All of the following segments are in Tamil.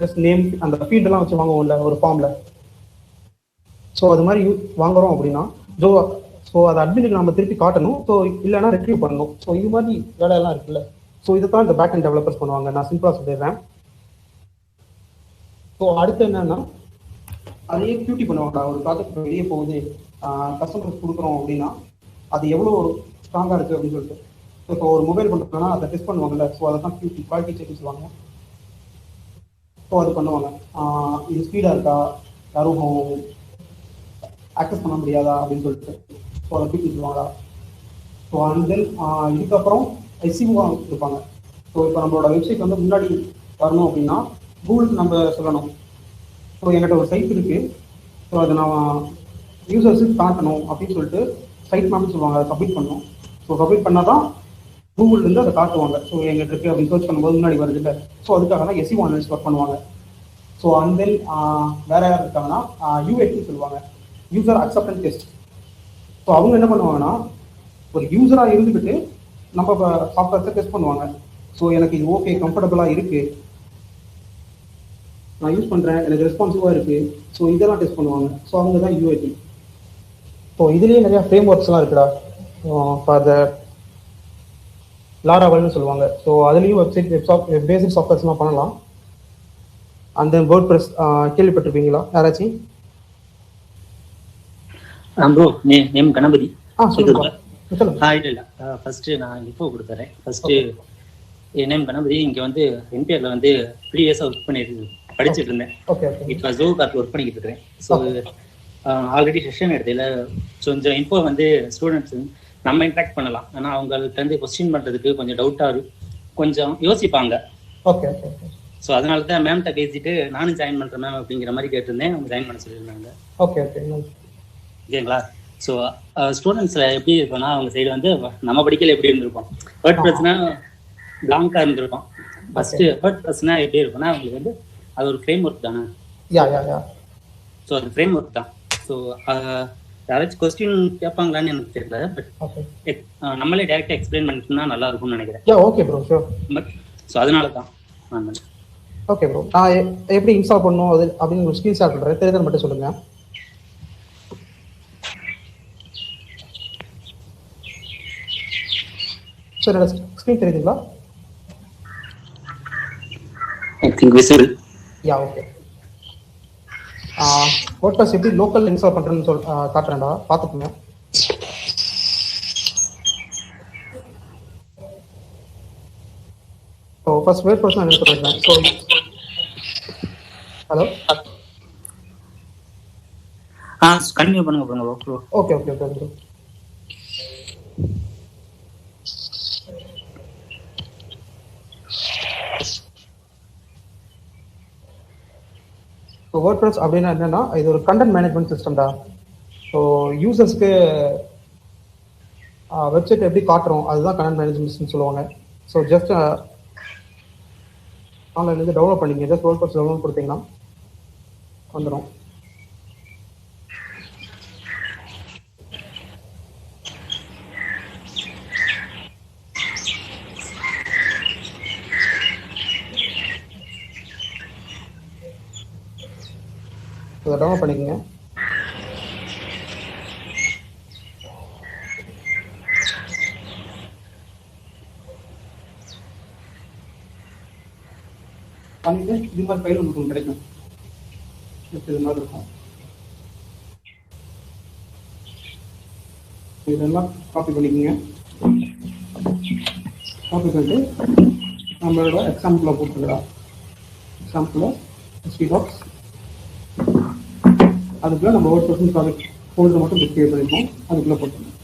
ஜஸ்ட் நேம் அந்த ஃபீல்டெல்லாம் வச்சு வாங்குவோம்ல ஒரு ஃபார்மில். ஸோ அது மாதிரி வாங்குறோம் அப்படின்னா ஸோ அதை அட்மினுக்கு நம்ம திருப்பி காட்டணும். ஸோ இல்லைன்னா ரெட்ரீவ் பண்ணணும். ஸோ இது மாதிரி வேலையெல்லாம் இருக்குல்ல. ஸோ இதை தான் இந்த பேக் அண்ட் டெவலப்பர்ஸ் பண்ணுவாங்க. நான் சிம்பிளாக சொல்லிடுறேன். ஸோ அடுத்து என்னன்னா அதையே கியூட்டி பண்ணுவாங்க. ஒரு ப்ராஜெக்ட் வெளியே போகுது, கஸ்டமர்ஸ் கொடுக்குறோம் அப்படின்னா அது எவ்வளோ ஸ்ட்ராங்காக இருக்குது அப்படின்னு சொல்லிட்டு. ஸோ இப்போ ஒரு மொபைல் பண்ணுறோம்னா அதை டெஸ்ட் பண்ணுவாங்கல்ல. ஸோ அதை தான் கியூட்டி, குவாலிட்டி செக் சொல்லுவாங்க. ஸோ அது பண்ணுவாங்க. இது ஸ்பீடாக இருக்கா, யாரும் ஆக்சஸ் பண்ண முடியாதா அப்படின்னு சொல்லிட்டு. ஸோ அதை கியூட்டி சொல்லுவாங்களா. ஸோ அண்ட் தென் இதுக்கப்புறம் எஸ்சிஓவாக இருப்பாங்க. ஸோ இப்போ நம்மளோட வெப்சைட் வந்து முன்னாடி வரணும் அப்படின்னா கூகுளுக்கு நம்ம சொல்லணும். ஸோ என்கிட்ட ஒரு சைட் இருக்குது, ஸோ அதை நான் யூசர்ஸுக்கு காட்டணும் அப்படின்னு சொல்லிட்டு சைட் மேம்னு சொல்லுவாங்க. அதை சப்மிட் பண்ணணும். ஸோ சப்மிட் பண்ணால் தான் கூகுள்லேருந்து அதை காட்டுவாங்க. ஸோ எங்கிட்ட இருக்குது அப்படின்னு சர்ச் பண்ணும்போது முன்னாடி வருது இல்லை. ஸோ அதுக்காக தான் எஸ்இஓ அனலிஸ்ட் ஒர்க் பண்ணுவாங்க. ஸோ அண்ட் தென் வேற யார் இருக்காங்கன்னா யூஏடி சொல்லுவாங்க, யூசர் அக்செப்டன்ஸ் டெஸ்ட். ஸோ அவங்க என்ன பண்ணுவாங்கன்னா ஒரு யூசராக இருந்துக்கிட்டு நம்ம சாஃப்ட்வேர்ஸை டெஸ்ட் பண்ணுவாங்க. ஸோ எனக்கு இது ஓகே, கம்ஃபர்டபுளாக இருக்குது, நான் யூஸ் பண்ணுறேன், எனக்கு ரெஸ்பான்சிவாக இருக்குது. ஸோ இதெல்லாம் டெஸ்ட் பண்ணுவாங்க. ஸோ அவங்க தான் யூஐடி. ஸோ இதுலேயே நிறையா ஃப்ரேம் ஒர்க்ஸ்லாம் இருக்குடா. ஃபார் த லாராவல்னு சொல்லுவாங்க. ஸோ அதுலேயும் வெப்சைட் பேசிக் சாஃப்ட்வேர்ஸ்லாம் பண்ணலாம். அந்த வேர்ட் ப்ரெஸ் கேள்விப்பட்டிருப்பீங்களா யாராச்சும்? Bro name Ganapathi. சொல்லுங்க. இல்லை ஃபர்ஸ்ட் நான் இன்ஃபோ கொடுத்துறேன். ஃபர்ஸ்ட் என் நேம் கணபதி. இங்கே வந்து என்பிஆர்ல வந்து 3 இயர்ஸாக ஒர்க் படிச்சுட்டு இருந்தேன். இப்போ ஜோ கார்ட்ல ஒர்க் பண்ணிக்கிட்டு இருக்கிறேன். ஸோ ஆல்ரெடி செஷன் எடுத்ததில்ல. ஸோ கொஞ்சம் இன்ஃபோ வந்து ஸ்டூடெண்ட்ஸ் நம்ம இன்ட்ராக்ட் பண்ணலாம். ஆனால் அவங்கள்ட்ட இருந்து கொஸ்டின் பண்ணுறதுக்கு கொஞ்சம் டவுட்டாக கொஞ்சம் யோசிப்பாங்க. ஓகே. ஸோ அதனால தான் மேம்கிட்ட பேசிட்டு நானும் ஜாயின் பண்ணுறேன் மேம் அப்படிங்கிற மாதிரி கேட்டிருந்தேன். அவங்க ஜாயின் பண்ண சொல்லியிருந்தாங்க. ஓகேங்களா? ஸோ ஸ்டூடெண்ட்ஸில் எப்படி இருக்கும்னா அவங்க சைடு வந்து நம்ம படிக்கல எப்படி இருந்திருப்போம். வேர்ட் ப்ரெஸ்னா பிளாங்காக இருந்திருக்கும். ஃபர்ஸ்ட் வேர்ட் ப்ரெஸ்னா எப்படி இருக்கும்னா அவங்களுக்கு வந்து அது ஒரு ஃப்ரேம் ஒர்க் தானே. ஸோ அது ஃப்ரேம் ஒர்க் தான். ஸோ யாராச்சும் கொஸ்டின் கேட்பாங்களான்னு எனக்கு தெரியல. பட் நம்மளே டைரக்டாக எக்ஸ்பிளைன் பண்ணிட்டோம்னா நல்லா இருக்கும்னு நினைக்கிறேன். Okay bro, sure. But so அதனால தான். ஓகே ப்ரோ, நான் எப்படி இன்ஸ்டால் பண்ணணும் அது அப்படின்னு ஒரு ஸ்க்ரீன் ஷாட் பண்ணுறேன். தெரிஞ்சது மட்டும் சொல்லுங்கள். சார் ஸ்க்ரீன் தெரியுதுங்களா? I think visible. Okay. WordPress எப்படி லோக்கல் இன்ஸ்டால் பண்ணுறேன்னு காட்டுறேன்டா, பார்த்துக்கோங்க. ஸோ ஃபர்ஸ்ட் WordPress நான் இன்ஸ்டால் பண்ணிக்கிறேன். ஸோ ஹலோ, கண்டினியூ பண்ணுங்க bro. Okay bro. So WordPress அப்படின்னா என்னன்னா இது ஒரு கண்டென்ட் மேனேஜ்மெண்ட் சிஸ்டம்டா. ஸோ யூசர்ஸ்க்கு வெப்சைட் எப்படி காட்டுறோம் அதுதான் கண்டென்ட் மேனேஜ்மெண்ட் சிஸ்டம் சொல்லுவாங்க. ஸோ ஜஸ்ட் ஆன்லைன்லேருந்து டவுன்லோட் பண்ணிங்க. ஜஸ்ட் வேர்ட்ப்ரெஸ் டவுன்லோட் கொடுத்தீங்கன்னா வந்துடும். இதை டவுன்லோட் பண்ணிக்கோங்க. பண்ணிட்டு இது மாதிரி ஃபைல் உங்களுக்கு கிடைக்கும். இது மாதிரி இருக்கும். இதெல்லாம் காப்பி பண்ணிக்கோங்க. காப்பி பண்ணிட்டு நம்மளோட எக்ஸாம்பிளில் போட்டுக்கலாம். எக்ஸாம்பிளில் ஹிஸ்ட்ரி பாக்ஸ், அதுக்குள்ள நம்ம WordPress ப்ராஜெக்ட் ஃபோல்டர் மட்டும் டிஸ்பிளே பண்ணிருக்கோம். அதுக்குள்ள போட்டுருக்கோம்.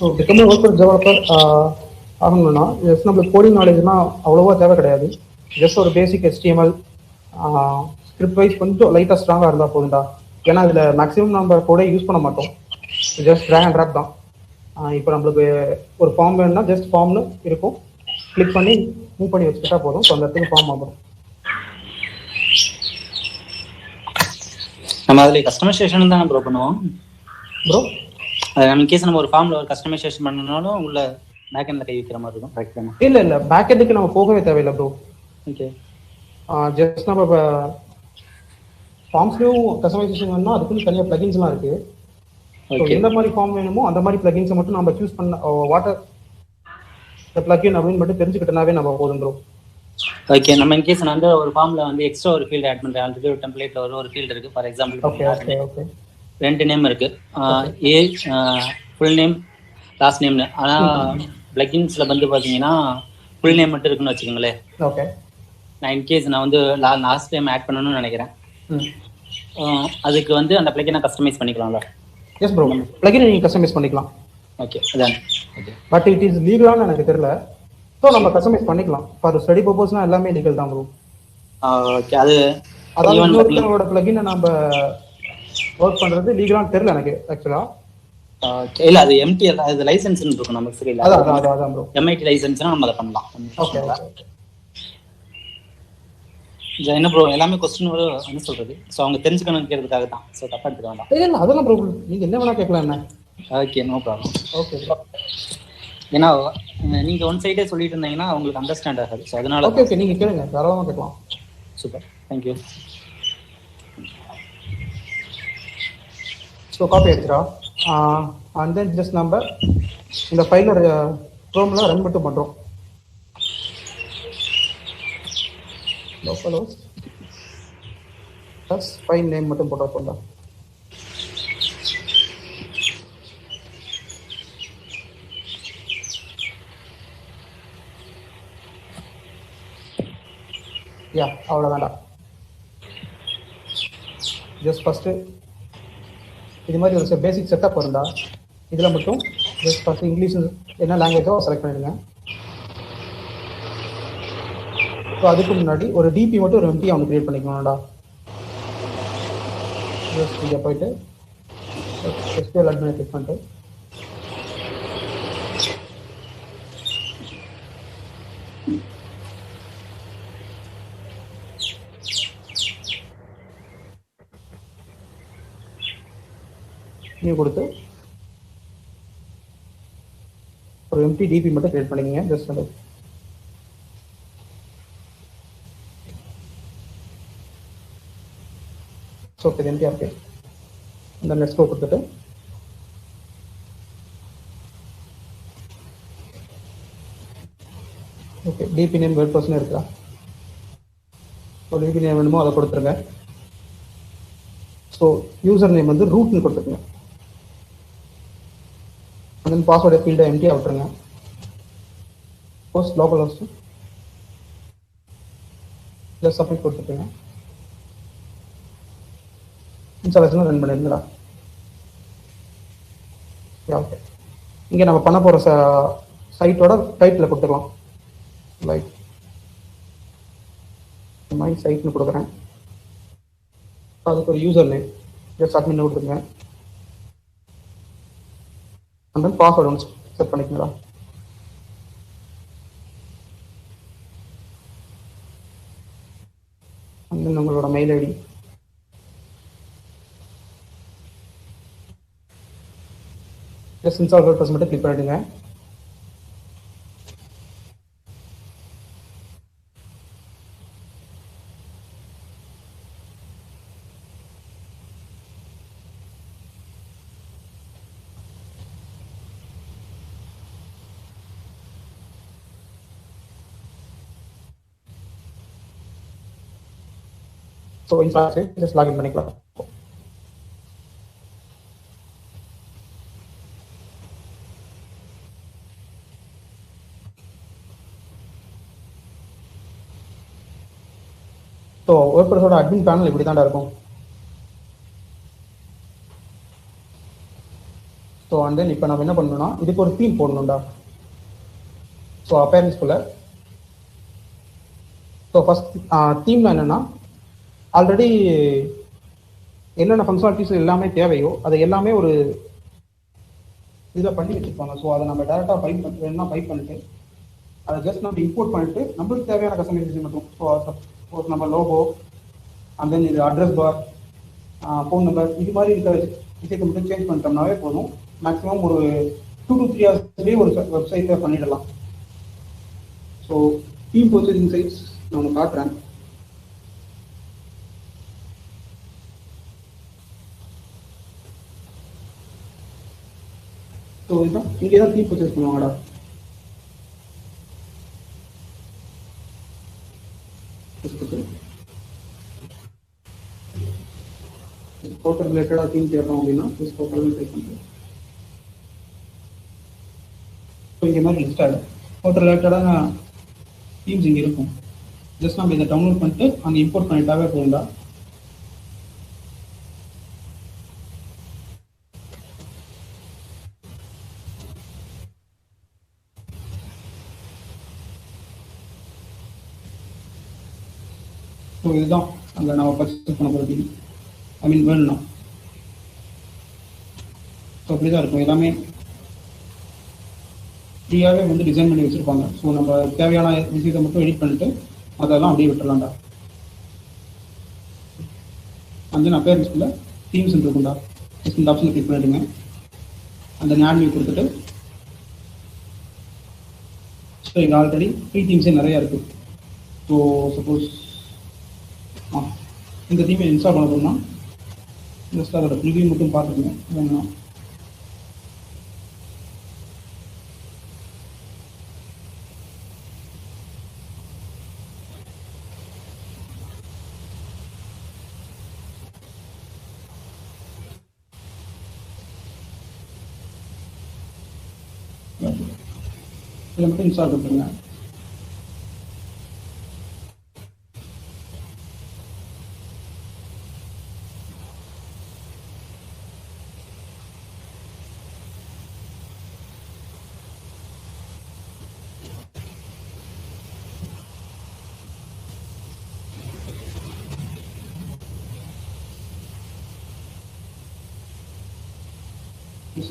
ஸோ பிகம் WordPress டெவலப்பர் ஆகணும்னா ஜஸ்ட் நம்மளுக்கு கோடிங் நாலேஜ்லாம் அவ்வளோவா தேவை கிடையாது. ஜஸ்ட் ஒரு பேசிக் HTML ஸ்கிரிப்ட் வைஸ் கொஞ்சம் லைட்டாக ஸ்ட்ராங்காக இருந்தால் போதும்டா. ஏன்னா இதில் மேக்ஸிமம் நம்ம கோடே யூஸ் பண்ண மாட்டோம், ஜஸ்ட் ட்ராக் அண்ட் ட்ராப் தான். இப்போ நம்மளுக்கு ஒரு ஃபார்ம் வேணும்னா ஜஸ்ட் ஃபார்ம்னு இருக்கும், கிளிக் பண்ணி மூவ் பண்ணி வச்சுக்கிட்டா போதும். ஸோ அந்த இடத்துக்கு ஃபார்ம் வந்துடும். நம்ம அதில் கஸ்டமைசேஷன் தான் ப்ரோ பண்ணுவோம் ப்ரோ. நம்ம கேஸ் நம்ம ஒரு ஃபார்ம்ல ஒரு கஸ்டமைசேஷன் பண்ணனாலும் உள்ள பேக் எண்ட்ல கை வைக்கிற மாதிரி இருக்கும். கரெக்ட் தானே? இல்லை பேக் எண்டுக்கு நம்ம போகவே தேவையில்லை ப்ரோ. ஓகே. ஜஸ்ட் நம்ம இப்போ ஃபார்ம்ஸ்லையும் கஸ்டமைசேஷன் வேணும்னா அதுக்குன்னு தனியாக பிளகின்ஸ்லாம் இருக்குது. ஸோ எந்த மாதிரி ஃபார்ம் வேணுமோ அந்த மாதிரி பிளகின்ஸை மட்டும் நம்ம சூஸ் பண்ண வாட்டர் பிளகின் அப்படின்னு மட்டும் தெரிஞ்சுக்கிட்டனாவே நம்ம போதும் ப்ரோ. ஓகே. நம்ம இன் கேஸ் நான் வந்து ஒரு ஃபார்ம்ல வந்து எக்ஸ்ட்ரா ஒரு ஃபீல்ட் ஆட் பண்றேன். ஆல்ரெடி ஒரு டெம்ப்ளேட்ல ஒரு ஃபீல்ட் இருக்கு. ஃபார் எக்ஸாம்பிள் ஓகே 2 நேம் இருக்கு, ஏஜ், ஃபுல் நேம், லாஸ்ட் நேம்னு. ஆனா பிளகின்ஸ்ல வந்து பாத்தீங்கன்னா ஃபுல் நேம் மட்டும் இருக்குன்னு வச்சுக்கோங்களேன். ஓகே. நான் இன்கேஸ் நான் வந்து லாஸ்ட் நேம் ஆட் பண்ணணும்னு நினைக்கிறேன், அதுக்கு வந்து அந்த பிளகினை கஸ்டமைஸ் பண்ணிக்கலாம்ல? எஸ் ப்ரோ, பிளகினை நீங்கள் கஸ்டமைஸ் பண்ணிக்கலாம். ஓகே அதான். ஓகே. பட் இட் இஸ் லீகலான்னு எனக்கு தெரியல. ஸோ நம்ம கஸ்டமைஸ் பண்ணிக்கலாம். ஃபார் ஸ்டடி பர்பஸ்னா எல்லாமே லீகல் தான் ப்ரோ. ஓகே. அது அதாவது இன்னொருத்தரோட பிளகினை நம்ம ஒர்க் பண்றது லீகலான்னு தெரியல எனக்கு ஆக்சுவலா. இல்ல அது எம்டிஎல், அது லைசென்ஸ் இருக்கும் நமக்கு. சரியில்லை, அதான் ப்ரோ. எம்ஐடி லைசென்ஸ்னா நம்ம அதை பண்ணலாம். ஓகே. என்ன ப்ரோ எல்லாமே கொஸ்டின் வரும் என்ன சொல்றது, ஸோ அவங்க தெரிஞ்சுக்கணுங்கிறதுக்காக தான். ஸோ தப்பா எடுத்துக்க வேண்டாம். இல்லை அதெல்லாம் ப்ரோ, நீங்க என்ன வேணா கேட்கலாம். என்ன? Okay, no problem. ஓகே. ஏன்னா நீங்க ஒன் சைடே சொல்லிட்டு இருந்தீங்கன்னா உங்களுக்கு அண்டர்ஸ்டாண்ட் ஆகாது. ஸோ அதனால ஓகே நீங்க கேளுங்க, தாராளமாக கேட்கலாம். Super, thank you. ஸோ காப்பி ஆயிடுச்சுரா. அண்ட் தென் ஜஸ்ட் நம்ம இந்த ஃபைலில் க்ரோமில் ரன் மட்டும் பண்ணுறோம். லோக்கல் ப்ளஸ் ஃபைல் நேம் மட்டும் போட்டால் போதும். யா அவ்வளோதான்டா. ஜஸ்ட் ஃபஸ்ட்டு இது மாதிரி ஒரு பேசிக் செட்டப் வரும்டா. இதில் மட்டும் ஜஸ்ட் ஃபஸ்ட்டு இங்கிலீஷ் என்ன லாங்குவேஜோ செலக்ட் பண்ணிடுங்க. ஸோ அதுக்கு முன்னாடி ஒரு டிபி மட்டும் ஒரு எம்டி அவனுக்கு க்ரியேட் பண்ணிக்கணும்டா. ஜஸ்ட் இங்கே போயிட்டு எஸ்கியூஎல் அட்மினை கிளிக் பண்ணிட்டு கொடுத்து ஒரு எம்டி டிபி மட்டும் கிரியேட் பண்ணிக்கங்க. ஜஸ்ட் அது ஓகே எம்டிஆர் இருக்கு. இந்த நெக்ஸ்ட் கொடுத்துட்டு ஓகே டிபி நேம் WordPress இருக்கா. ஒரு டிபி நேம் வேணுமோ அதை கொடுத்துருங்க. ஸோ யூசர் நேம் வந்து ரூட்னு கொடுத்துருங்க. தென் பாஸ்வேர்டு ஃபீல்டை எம்டியாக விட்டுருங்க. Host local host plus submit கொடுத்துருங்க. இன்ஸ்டாலேஷன் ரன் பண்ணிருங்களா. ஓகே. இங்கே நம்ம பண்ண போகிற சைட்டோட டைட்டில் கொடுத்துக்கலாம். லைக் மை சைட்னு கொடுக்குறேன். அதுக்கு ஒரு யூசர் நேம் ஜஸ்ட் அட்மின் கொடுத்துருங்க. அண்ட் தென் பாஸ்வேர்டு ஒன்று செட் பண்ணிக்கங்களா. அண்ட் தென் உங்களோட mail ID. Just install WordPress மட்டும் கிளிக் பண்ணிடுங்க. ஸோ இன்ஸ்டால் ஜஸ்ட் லாகின் பண்ணிக்கலாம். ஸோ WordPress-ஓட அட்மின் பேனல் இப்படி தாண்டா இருக்கும். ஸோ அண்ட் தென் இப்போ நம்ம என்ன பண்ணணும்னா இதுக்கு ஒரு தீம் போடணும்டா. ஸோ அப்பேரன்ஸ்குள்ள ஸோ ஃபர்ஸ்ட் தீம்ல என்னன்னா ஆல்ரெடி என்னென்ன ஃபங்க்ஷனாலிட்டிஸ் எல்லாமே தேவையோ அதை எல்லாமே ஒரு இதில் பண்ணி வச்சுருப்பாங்க. ஸோ அதை நம்ம டேரெக்டாக பைப் பண்ணிட்டு வேணும்னா பைப் பண்ணிட்டு அதை ஜஸ்ட் நம்ம இம்போர்ட் பண்ணிட்டு நம்மளுக்கு தேவையான கஸ்டமைசேஷன் மட்டும். ஸோ சப்போஸ் நம்ம லோகோ அண்ட் தென் இது அட்ரஸ் பார், ஃபோன் நம்பர், இது மாதிரி இருக்கிற விஷயத்தை மட்டும் சேஞ்ச் பண்ணிட்டோம்னாவே போதும். மேக்ஸிமம் ஒரு 2 to 3 hours ஒரு வெப்சைட்டை பண்ணிடலாம். ஸோ தீம் ப்ரொசீசிங் சைட்ஸ் நான் ஒன்று காட்டுறேன். ஸோ இதுதான் இங்கே தான் தீம் பர்ச்சேஸ் பண்ணுவாங்கடா. ஹோட்டல் ரிலேட்டடாக தீம் தேடுறோம் அப்படின்னா ஹோட்டல் டைப் பண்ணுறோம். ஸோ இங்கே மாதிரி லிஸ்ட் ஆகிடும். ஹோட்டல் ரிலேட்டடாக தீம்ஸ் இங்கே இருக்கும். ஜஸ்ட் நம்ம இதை டவுன்லோட் பண்ணிட்டு அங்கே இம்போர்ட் பண்ணிட்டாவே போகும்டா. ஸோ இதுதான் அங்கே நம்ம பர்ச்சேஸ் பண்ண போகிற தீம். ஐ மீன் வேணும்னா ஸோ அப்படி தான் இருக்கும். எல்லாமே ஃப்ரீயாகவே வந்து டிசைன் பண்ணி வச்சுருப்பாங்க. ஸோ நம்ம தேவையான விஷயத்தை மட்டும் எடிட் பண்ணிட்டு அதெல்லாம் அப்படியே விட்டுடலாம்டா. அந்த அப்பேரன்ஸ்குள்ள தீம்ஸ் இருக்கும்டா. ஜஸ்ட் இந்த ஆப்ஷனை கிளிக் பண்ணிடுங்க. அந்த ஞான் வியூ கொடுத்துட்டு ஸோ இங்கே ஆல்ரெடி ஃப்ரீ தீம்ஸே நிறையா இருக்குது. ஸோ சப்போஸ் இந்த தீமை இன்ஸ்டால் பண்ண போனால் ஜஸ்ட் அதோட ரிவ்யூ மட்டும் பார்த்துக்கோங்க. வேணும்னா இதை மட்டும் இன்ஸ்டால் பண்ணுங்க.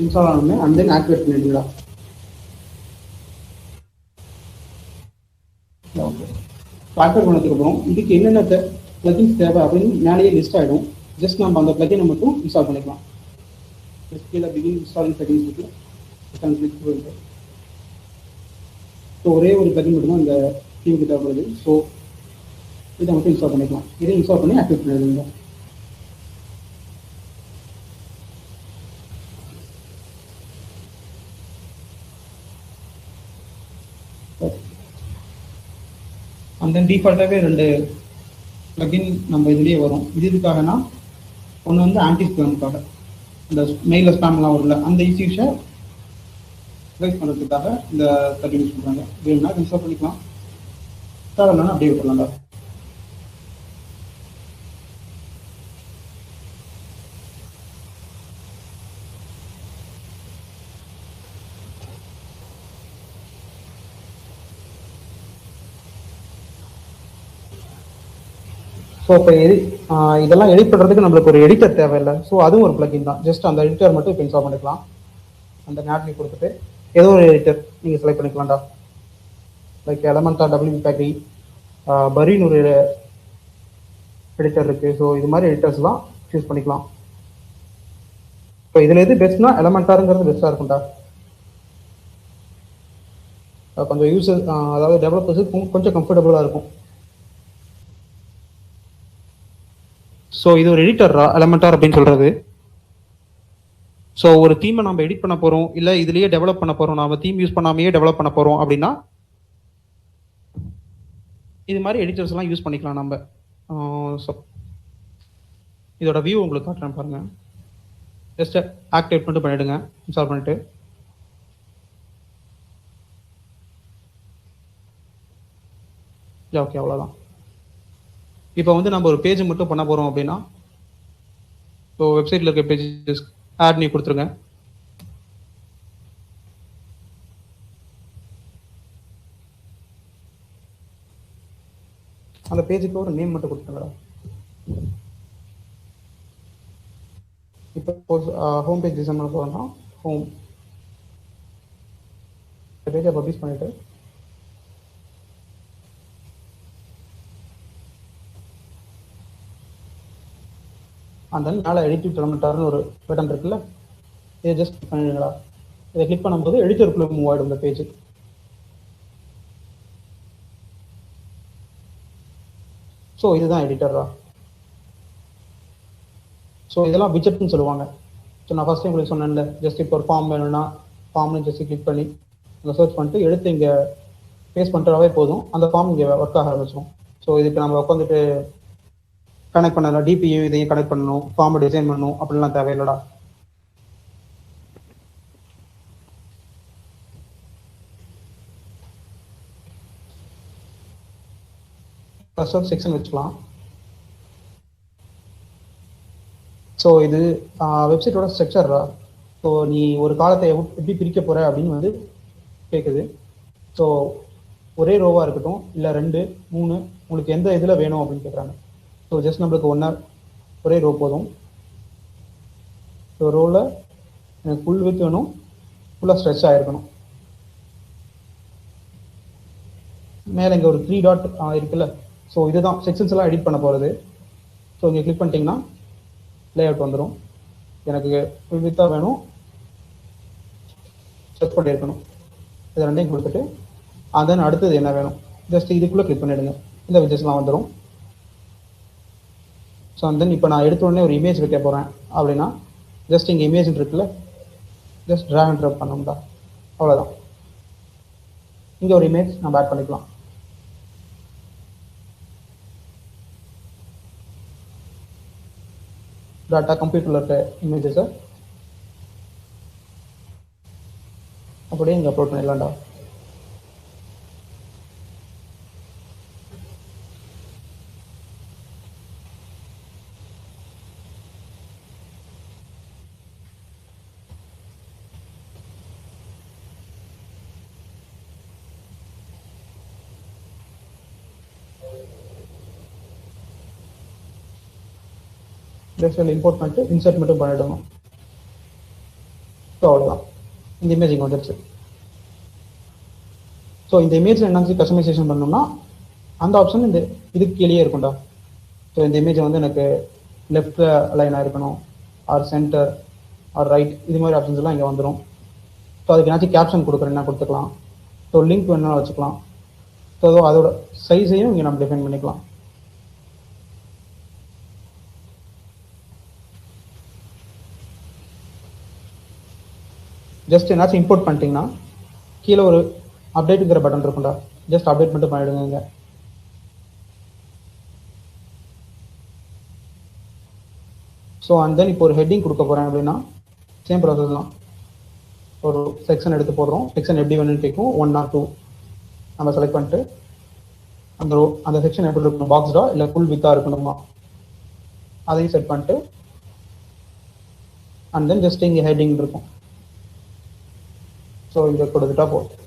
இன்ஸ்டால் ஆனோடனே அண்ட் தென் ஆக்டிவேட் பண்ணிடுங்களா. ஓகே, ஆக்டிவேட் பண்ணதுக்கப்புறம் இதுக்கு என்னென்ன பிளகின்ஸ் தேவை அப்படின்னு மேலேயே லிஸ்ட் ஆகிடும். ஜஸ்ட் நம்ம அந்த பிளகினை மட்டும் இன்ஸ்டால் பண்ணிக்கலாம். கீழே பிகின் இன்ஸ்டாலிங் செட்டிங்ஸ் இருக்கு. ஸோ ஒரே ஒரு பிளகின் மட்டும் தான் இந்த தீமுக்கு தேவைப்படுது. ஸோ இதை மட்டும் இன்ஸ்டால் பண்ணிக்கலாம். இதை இன்ஸ்டால் பண்ணி ஆக்டிவேட் பண்ணிடுங்க. அண்ட் தென் டிஃபால்ட்டாகவே 2 பிளகின் நம்ம இதுலேயே வரும். இதுக்காகனா ஒன்று வந்து ஆன்டி ஸ்பேமுக்காக, இந்த மெயிலில் ஸ்பேம்லாம் வரல அந்த இஷ்யூஸை ரைஸ் பண்ணுறதுக்காக இந்த பிளகின் யூஸ் பண்ணுறாங்க. வேணும்னா இன்ஸ்டால் பண்ணிக்கலாம், தேவையில்லைன்னா அப்படியே விட்டுலாம்டா. ஸோ இப்போ இதெல்லாம் எடிட் பண்ணுறதுக்கு நம்மளுக்கு ஒரு எடிட்டர் தேவையில்லை. ஸோ அதுவும் ஒரு பிளகின் தான். ஜஸ்ட் அந்த எடிட்டர் மட்டும் இப்போ இன்ஸ்டால் பண்ணிக்கலாம். அந்த நேட்லி கொடுத்துட்டு ஏதோ ஒரு எடிட்டர் நீங்கள் செலக்ட் பண்ணிக்கலாம்டா. லைக் எலமெண்டா, டபிள்யூ பேக்கரி, பரின்னு ஒரு எடிட்டர் இருக்குது. ஸோ இது மாதிரி எடிட்டர்ஸ்லாம் சூஸ் பண்ணிக்கலாம். இப்போ இதில் எது பெஸ்ட்னா எலமெண்டாருங்கிறது பெஸ்ட்டாக இருக்கும்டா. கொஞ்சம் யூசர் அதாவது டெவலப்பர்ஸுக்கு கொஞ்சம் கம்ஃபர்டபுளாக இருக்கும். ஸோ இது ஒரு எடிட்டர்ரா எலமெண்டார் அப்படின்னு சொல்கிறது. ஸோ ஒரு தீமை நம்ம எடிட் பண்ண போகிறோம், இல்லை இதுலேயே டெவலப் பண்ண போகிறோம், நம்ம தீம் யூஸ் பண்ணாமையே டெவலப் பண்ண போகிறோம் அப்படின்னா இது மாதிரி எடிட்டர்ஸ்லாம் யூஸ் பண்ணிக்கலாம் நம்ம. ஸோ இதோட வியூ உங்களுக்கு காட்டுறேன் பாருங்கள். ஜஸ்ட் ஆக்டிவேட் மட்டும் பண்ணிவிடுங்க இன்ஸ்டால் பண்ணிவிட்டு. ஓகே, அவ்வளோதான். இப்போ வந்து நம்ம ஒரு பேஜ் மட்டும் பண்ண போகிறோம் அப்படின்னா ஸோ வெப்சைட்டில் இருக்க பேஜஸ் ஆட் பண்ணி கொடுத்துருங்க. அந்த பேஜுக்கு ஒரு நேம் மட்டும் கொடுத்துருங்கடா. இப்போ ஹோம் பேஜ் டிசைன் பண்ண போகிறோம்னா ஹோம் பேஜை பப்ளிஷ் பண்ணிவிட்டு அந்த மேலே எடிட்டிவ் டெலமெண்டார்னு ஒரு பட்டன் இருக்குல்ல, இதை ஜஸ்ட் கிளிக் பண்ணிடுங்களா. இதை கிளிக் பண்ணும்போது எடிட்டருக்குள்ளே மூவ் ஆகிடும் இந்த பேஜ். ஸோ இதுதான் எடிட்டரா. ஸோ இதெல்லாம் விஜெட்னு சொல்லுவாங்க. ஸோ நான் ஃபஸ்ட் டைம் உங்களுக்கு சொன்னேன்ல, ஜஸ்ட் இப்போ ஒரு ஃபார்ம் வேணும்னா ஃபார்ம்னு ஜஸ்ட் கிளிக் பண்ணி அங்கே சர்ச் பண்ணிட்டு எடுத்து இங்கே பேஸ்ட் பண்ணுறதாவே போதும், அந்த ஃபார்ம் இங்கே ஒர்க் ஆக ஆரம்பிச்சிடும். ஸோ இதுக்கு நம்ம உட்காந்துட்டு கனெக்ட் பண்ணலாம், டிபியூ இதையும் கனெக்ட் பண்ணணும், ஃபார்மை டிசைன் பண்ணணும் அப்படிலாம் தேவையில்லடா. ஃபர்ஸ்ட் ஆஃப் செக்ஷன் வச்சுக்கலாம். ஸோ இது வெப்சைட்டோட ஸ்ட்ரக்சர்ரா. ஸோ நீ ஒரு காலத்தை எப்படி பிரிக்க போகிற அப்படின்னு வந்து கேட்குது. ஸோ ஒரே ரோவாக இருக்கட்டும், இல்லை 2, 3, உங்களுக்கு எந்த இதில் வேணும் அப்படின்னு கேட்குறாங்க. ஸோ ஜஸ்ட் நம்மளுக்கு ஒரே ரோ போதும். ஸோ ரோவில் எனக்கு ஃபுல் வித் வேணும், ஃபுல்லாக ஸ்ட்ரெச் ஆகிருக்கணும். மேலே இங்கே ஒரு 3 டாட் இருக்குல்ல, ஸோ இதுதான் செக்ஷன்ஸ் எல்லாம் எடிட் பண்ண போகிறது. ஸோ இங்கே கிளிக் பண்ணிட்டீங்கன்னா லேஅவுட் வந்துடும். எனக்கு ஃபுல் வித்தாக வேணும், செக் பண்ணியிருக்கணும். இது ரெண்டையும் கொடுத்துட்டு தென் அடுத்தது என்ன வேணும் ஜஸ்ட் இதுக்குள்ளே கிளிக் பண்ணிவிடுங்க. இந்த விஜஸ்லாம் வந்துடும். ஸோ தென் இப்போ நான் எடுத்த உடனே ஒரு இமேஜ் வைக்க போகிறேன் அப்படின்னா ஜஸ்ட் இங்கே இமேஜ் இருக்குல்ல, ஜஸ்ட் ட்ராக் அண்ட் ட்ராப் பண்ணோம்டா, அவ்வளோதான். இங்கே ஒரு இமேஜ் நம்ம ஆட் பண்ணிக்கலாம். டாட்டா கம்ப்யூட்டரில் இருக்க இமேஜஸை அப்படியே இங்கே அப்லோட் பண்ணிடலாம்டா. ஜஸ்ட் இம்போர்ட் பண்ணிட்டு இன்சர்ட் மட்டும் பண்ணிவிடணும். ஸோ அவ்வளோதான், இந்த இமேஜ் இங்கே வந்துடுச்சு. ஸோ இந்த இமேஜில் என்ன கஸ்டமைசேஷன் பண்ணோம்னா அந்த ஆப்ஷன் இதுக்கு கீழே இருக்கும்டா. ஸோ இந்த இமேஜை வந்து எனக்கு லெஃப்ட் லைனாக இருக்கணும், ஆர் சென்டர், ஆர் ரைட், இது மாதிரி ஆப்ஷன்ஸ் எல்லாம் இங்கே வந்துடும். ஸோ அதுக்கு ஏதாச்சும் கேப்ஷன் கொடுக்குறேன்னா கொடுத்துக்கலாம். ஸோ லிங்க் வேணும்னா வச்சுக்கலாம். ஸோ அதோட சைஸையும் இங்கே நம்ம டிஃபைன் பண்ணிக்கலாம். ஜஸ்ட் என்னாச்சும் இம்போர்ட் பண்ணிட்டீங்கன்னா கீழே ஒரு அப்டேட்டுங்கிற பட்டன் இருக்கும்டா, ஜஸ்ட் அப்டேட் மட்டும் பண்ணிவிடுங்க இங்கே. ஸோ தென் இப்போ ஒரு ஹெட்டிங் கொடுக்க போகிறேன் அப்படின்னா சேம் ப்ராசஸ் தான். ஒரு செக்ஷன் எடுத்து போடுறோம், செக்ஷன் எப்படி வேணும்னு கேட்கும், 1 or 2 நம்ம செலக்ட் பண்ணிட்டு அந்த செக்ஷன் எப்படி இருக்கணும், பாக்ஸ்டா இல்லை ஃபுல் வித்தாக இருக்கணுமா அதையும் செட் பண்ணிட்டு தென் ஜஸ்ட் இங்கே ஹெட்டிங் இருக்கும். ஸோ இதை கொடுத்துட்டா போதும்.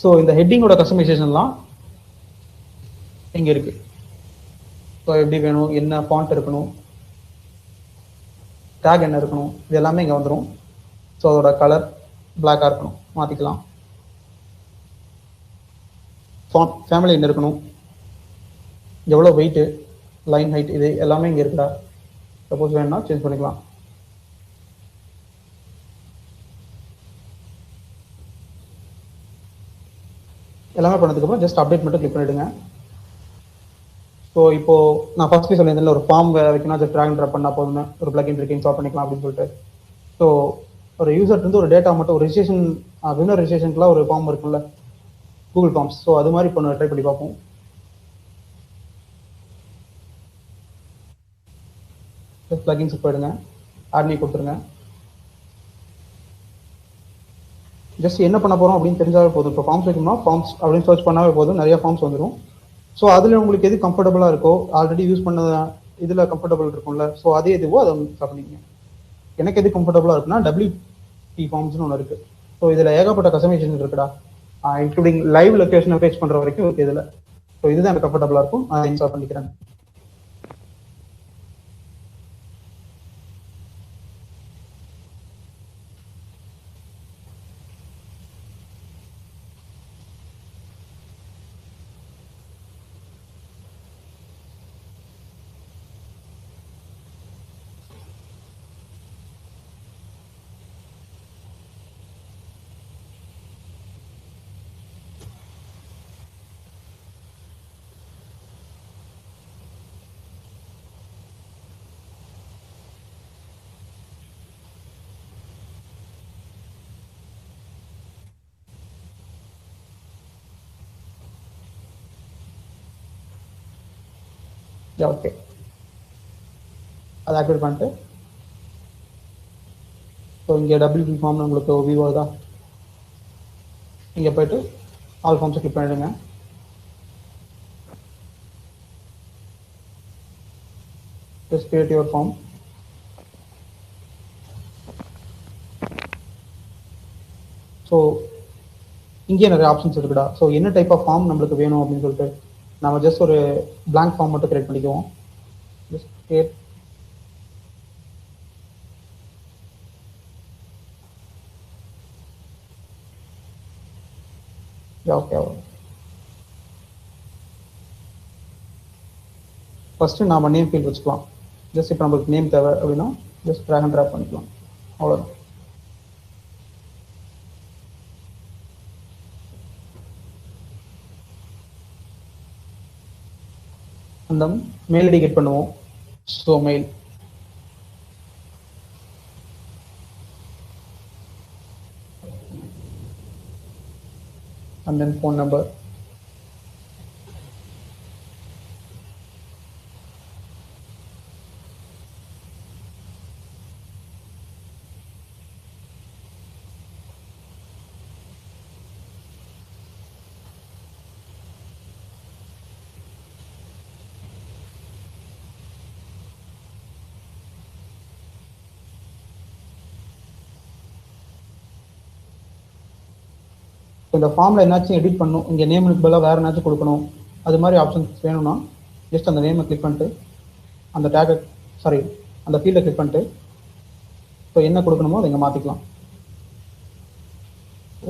ஸோ இந்த ஹெட்டிங்கோட கஸ்டமைசேஷன்லாம் இங்கே இருக்கு. ஸோ எப்படி வேணும், என்ன ஃபாண்ட் இருக்கணும், டேக் என்ன இருக்கணும், இது எல்லாமே இங்கே வந்துடும். ஸோ அதோட கலர் பிளாக்காக இருக்கணும், மாற்றிக்கலாம். ஃபாண்ட் ஃபேமிலி என்ன இருக்கணும், எவ்வளோ வெயிட்டு, லைன் ஹைட், இது எல்லாமே இங்கே இருக்குடா. சப்போஸ் வேணும்னா சேஞ்ச் பண்ணிக்கலாம். எல்லாமே பண்ணதுக்கப்புறம் ஜஸ்ட் அப்டேட் மட்டும் கிளிக் பண்ணிவிடுங்க. ஸோ இப்போது நான் ஃபஸ்ட்டு சொல்லியிருந்தேன் ஒரு ஃபார்ம் வைக்கணும், ஜஸ்ட் ட்ராக் அண்ட் ட்ராப் பண்ணால் போதுமே, ஒரு பிளக்இன் இருக்கு இன்ஸ்டால் பண்ணிக்கலாம் அப்படின்னு சொல்லிட்டு. ஸோ ஒரு யூசர்ட்டு ஒரு டேட்டா மட்டும் ஒரு ரிஜிஸ்ட்ரேஷன் வின்னர் ரிஜிஸ்ட்ரேஷனுக்குலாம் ஒரு ஃபார்ம் இருக்குல்ல கூகுள் ஃபார்ம்ஸ், ஸோ அது மாதிரி இப்போ ட்ரை பண்ணி பார்ப்போம். ஜஸ்ட் பிளக்இன்ஸ் போயிடுங்க, ஆட்னி கொடுத்துருங்க. ஜஸ்ட் என்ன பண்ண போகிறோம் அப்படின்னு தெரிஞ்சாவே போதும். இப்போ ஃபார்ம்ஸ் வைக்கணும்னா ஃபார்ம்ஸ் அப்படின்னு சர்ச் பண்ணாவே போதும், நிறைய ஃபார்ம்ஸ் வந்துடும். ஸோ அதில் உங்களுக்கு எது கம்ஃபர்டபுளாக இருக்கோ, ஆல்ரெடி யூஸ் பண்ண இதில் கம்ஃபர்டபுள் இருக்கும்ல, ஸோ அதே இதுவோ அதை ஃபில் பண்ணிக்கங்க. எனக்கு எது கம்ஃபர்டபுளாக இருக்குன்னா WP ஃபார்ம்ஸ்னு ஒன்று இருக்குது. ஸோ இதில் ஏகப்பட்ட கஸ்டமைசேஷன் இருக்குடா, இன்க்ளூடிங் லைவ் லொக்கேஷனை ஃபேஸ் பண்ணுற வரைக்கும் இருக்குது இதில். ஸோ இதுதான் எனக்கு கம்ஃபர்டபுளாக இருக்கும், அதை இன்ஸ்டால் பண்ணிக்கிறேன். ஓகே, அதை ஆக்டிவேட் பண்ணிட்டு ஸோ இங்கே WP ஃபார்ம் உங்களுக்கு விவோ தான். இங்கே போய்ட்டு ஆல் ஃபார்ம்ஸை கிளிக் பண்ணிடுங்க. Just create your form. So இங்கே நிறைய ஆப்ஷன்ஸ் இருக்குடா. ஸோ என்ன டைப் ஆஃப் ஃபார்ம் நம்மளுக்கு வேணும் அப்படின்னு சொல்லிட்டு நம்ம ஜஸ்ட் ஒரு பிளாங்க் ஃபார்ம் மட்டும் கிரியேட் பண்ணிக்குவோம். Just create. ஓகே, ஃபர்ஸ்ட் நாம நேம் ஃபீல்ட் வச்சுக்கலாம். ஜஸ்ட் இப்போ நம்மளுக்கு நேம் தேவை அப்படின்னா ஜஸ்ட் ட்ராக் அண்ட் ட்ராப் பண்ணிக்கலாம், அவ்வளோதான். அந்த மெயில் ஐடி கெட் பண்ணுவோம். So mail, and then phone number. இந்த ஃபார்மில் என்னாச்சும் எடிட் பண்ணணும், இங்கே நேமுக்கு பதிலாக வேறு என்னாச்சும் கொடுக்கணும், அது மாதிரி ஆப்ஷன்ஸ் வேணும்னா ஜஸ்ட் அந்த நேமை கிளிக் பண்ணிட்டு அந்த டேகை அந்த ஃபீல்டை கிளிக் பண்ணிட்டு ஸோ என்ன கொடுக்கணுமோ அதை இங்கே மாற்றிக்கலாம்.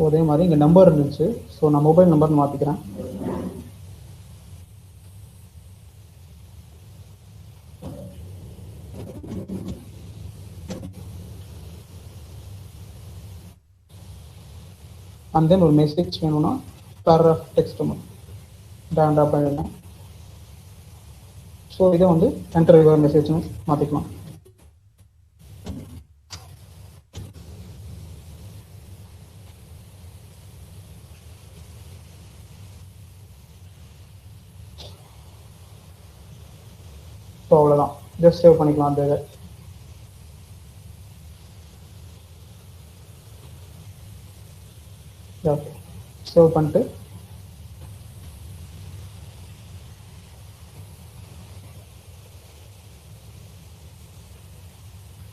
அதே மாதிரி இங்கே நம்பர் இருந்துச்சு, ஸோ நான் மொபைல் நம்பர்னு மாற்றிக்கிறேன். அண்ட் தென் ஒரு மெசேஜ் வேணும்னா பேராகிராஃப் டெக்ஸ்ட் ட்ராக் பண்ணிடலாம். ஸோ இதை வந்து என்டர் யுவர் மெசேஜ்னு மாற்றிக்கலாம். ஸோ அவ்வளோதான், ஜஸ்ட் சேவ் பண்ணிக்கலாம். அந்த இதை ஓகே சேவ் பண்ணிட்டு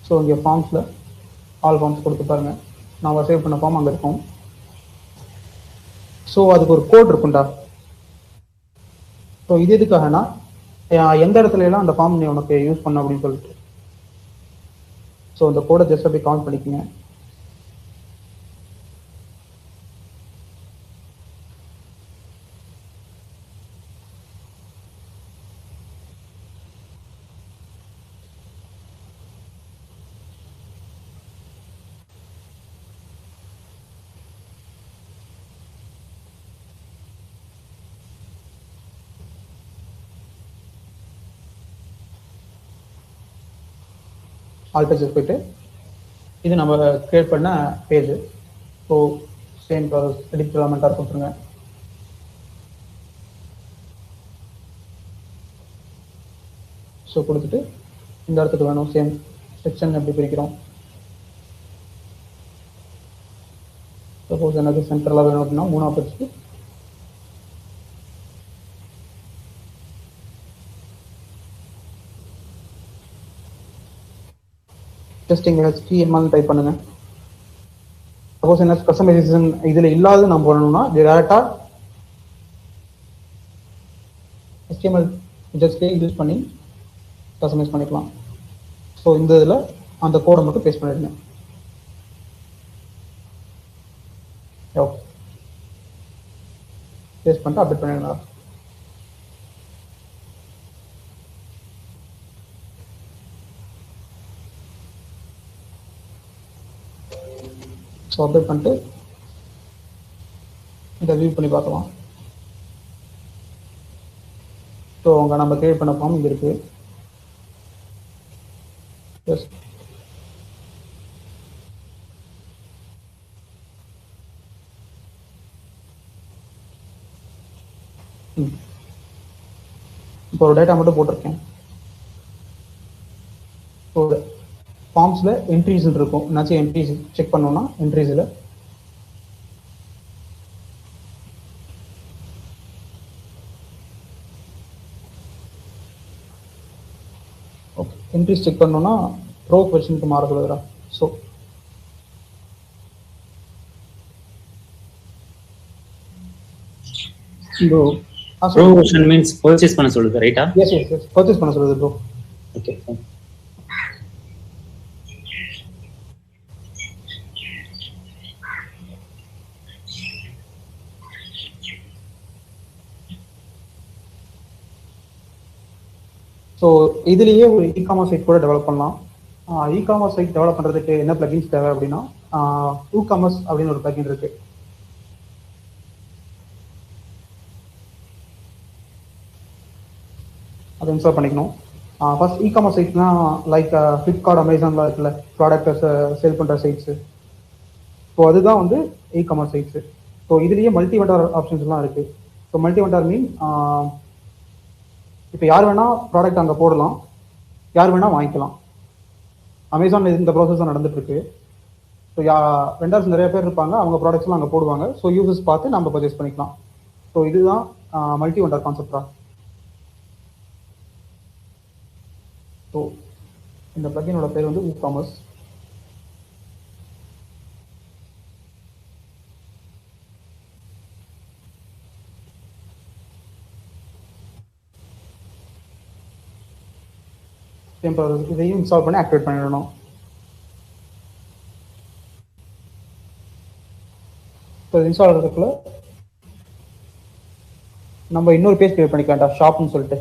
ஸோ இங்கே ஃபார்ம்ஸில் ஆல் ஃபார்ம்ஸ் கொடுத்து பாருங்கள். நான் சேவ் பண்ண ஃபார்ம் அங்கே இருக்கும். ஸோ அதுக்கு ஒரு கோட் இருக்கும்டா. ஸோ இது எதுக்காகனா எந்த இடத்துல எல்லாம் அந்த ஃபார்ம் நீ உனக்கு யூஸ் பண்ண அப்படின்னு சொல்லிட்டு ஸோ அந்த கோடை ஜஸ்ட் அப்படி கவுண்ட் பண்ணிக்கோங்க. ஆல் பேஜஸ் போயிட்டு இது நம்ம கிரியேட் பண்ண page. So same process edit எலமெண்ட்டாக கொடுத்துருங்க. ஸோ கொடுத்துட்டு இந்த இடத்துக்கு வேணும் சேம் செக்ஷன் எப்படி பிரிக்கிறோம். சப்போஸ் எனக்கு சென்ட்ரலாக வேணும் அப்படின்னா 3 பிரிச்சு ஜஸ்ட் இங்கே HTML டைப் பண்ணுங்க. சப்போஸ் என்ன கஸ்டமைசேஷன் இதில் இல்லாத நம்ம பண்ணணும்னா டேரெக்டாக HTML ஜஸ்ட் யூஸ் பண்ணி கஸ்டமைஸ் பண்ணிக்கலாம். ஸோ இந்த இதில் அந்த கோடை மட்டும் பேஸ்ட் பண்ணிடுங்க. ஓகே, பேஸ்ட் பண்ணிட்டு அப்டேட் பண்ணிடுங்க. ஸோ அப்டேட் பண்ணிட்டு இதை வியூ பண்ணி பார்க்கலாம். ஸோ அங்கே நம்ம கிரியேட் பண்ண ஃபார்ம் இங்கே இருக்குது. எஸ், இப்போ ஒரு டேட்டா மட்டும் போட்டிருக்கேன். ஸோ ஃபார்ம்ஸில் என்ட்ரிஸ் இருக்கும். என்னாச்சும் என்ட்ரிஸ் செக் பண்ணோம்னா என்ட்ரிஸில் ஓகே, என்ட்ரிஸ் செக் பண்ணோம்னா ரோ வெர்ஷனுக்கு மாற சொல்லுறா. So pro pro version means purchase பண்ண சொல்லுது, ரைட்டா? எஸ் எஸ் எஸ், பர்ச்சேஸ் பண்ண சொல்லுது ப்ரோ. Okay, fine. ஸோ இதுலேயே ஒரு இ-காமர்ஸ் சைட் கூட டெவலப் பண்ணலாம். இ-காமர்ஸ் சைட் டெவலப் பண்ணுறதுக்கு என்ன பிளகின்ஸ் தேவை அப்படின்னா WooCommerce அப்படின்னு ஒரு பிளகின் இருக்கு. அதை இன்ஸ்டால் பண்ணிக்கணும். ஃபர்ஸ்ட் இ-காமர்ஸ் சைட்னா லைக் ஃப்ளிப்கார்ட், அமேசான்லாம் இருக்குல்ல, ப்ராடக்ட்டை சேல் பண்ணுற சைட்ஸு. ஸோ அதுதான் வந்து இ-காமர்ஸ் சைட்ஸு. ஸோ இதுலேயே மல்டி வெண்டார் ஆப்ஷன்ஸ்லாம் இருக்குது. ஸோ மல்டி வெண்டார் மீன் இப்போ யார் வேணால் ப்ராடக்ட் அங்கே போடலாம், யார் வேணால் வாங்கிக்கலாம். அமேசானில் இந்த ப்ராசஸ் தான் நடந்துட்டுருக்கு. ஸோ வெண்டர்ஸ் நிறைய பேர் இருப்பாங்க, அவங்க ப்ராடக்ட்ஸ்லாம் அங்கே போடுவாங்க. ஸோ யூசர்ஸ் பார்த்து நம்ம பர்ச்சேஸ் பண்ணிக்கலாம். ஸோ இதுதான் மல்டி வெண்டார் கான்செப்டா. ஸோ இந்த பிளகினோட பேர் வந்து WooCommerce. இதையும் இன்ஸ்டால் பண்ணி ஆக்டிவேட் பண்ணிடணும். ஸோ இன்ஸ்டால் ஆகிறதுக்குள்ள நம்ம இன்னொரு பேஜ் கிரியேட் பண்ணிக்கலாம், ஷாப்னு சொல்லிட்டு.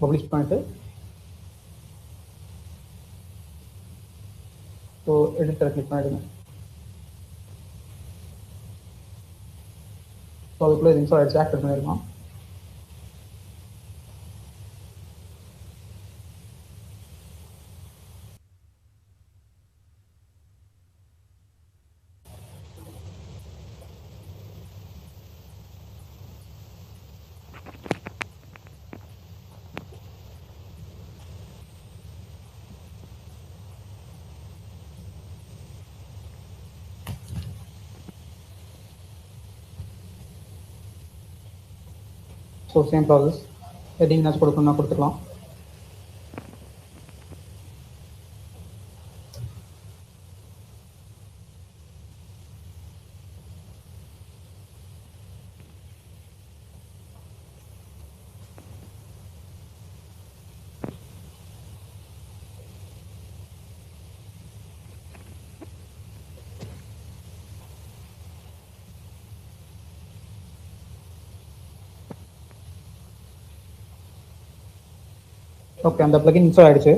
பப்ளிஷ் பண்ணிட்டு ஸோ எடிட்டரை கிளிக் பண்ணிடுங்க. ஸோ அதுக்குள்ளே இன்ஸ்டால் ஆகிடுச்சு, ஆக்டிவேட் பண்ணிடலாம். So same process, heading notch கொடுக்கணும்னா கொடுத்துக்கலாம். ஓகே, அந்த பிளகின் இன்ஸ்டால் ஆயிடுச்சு.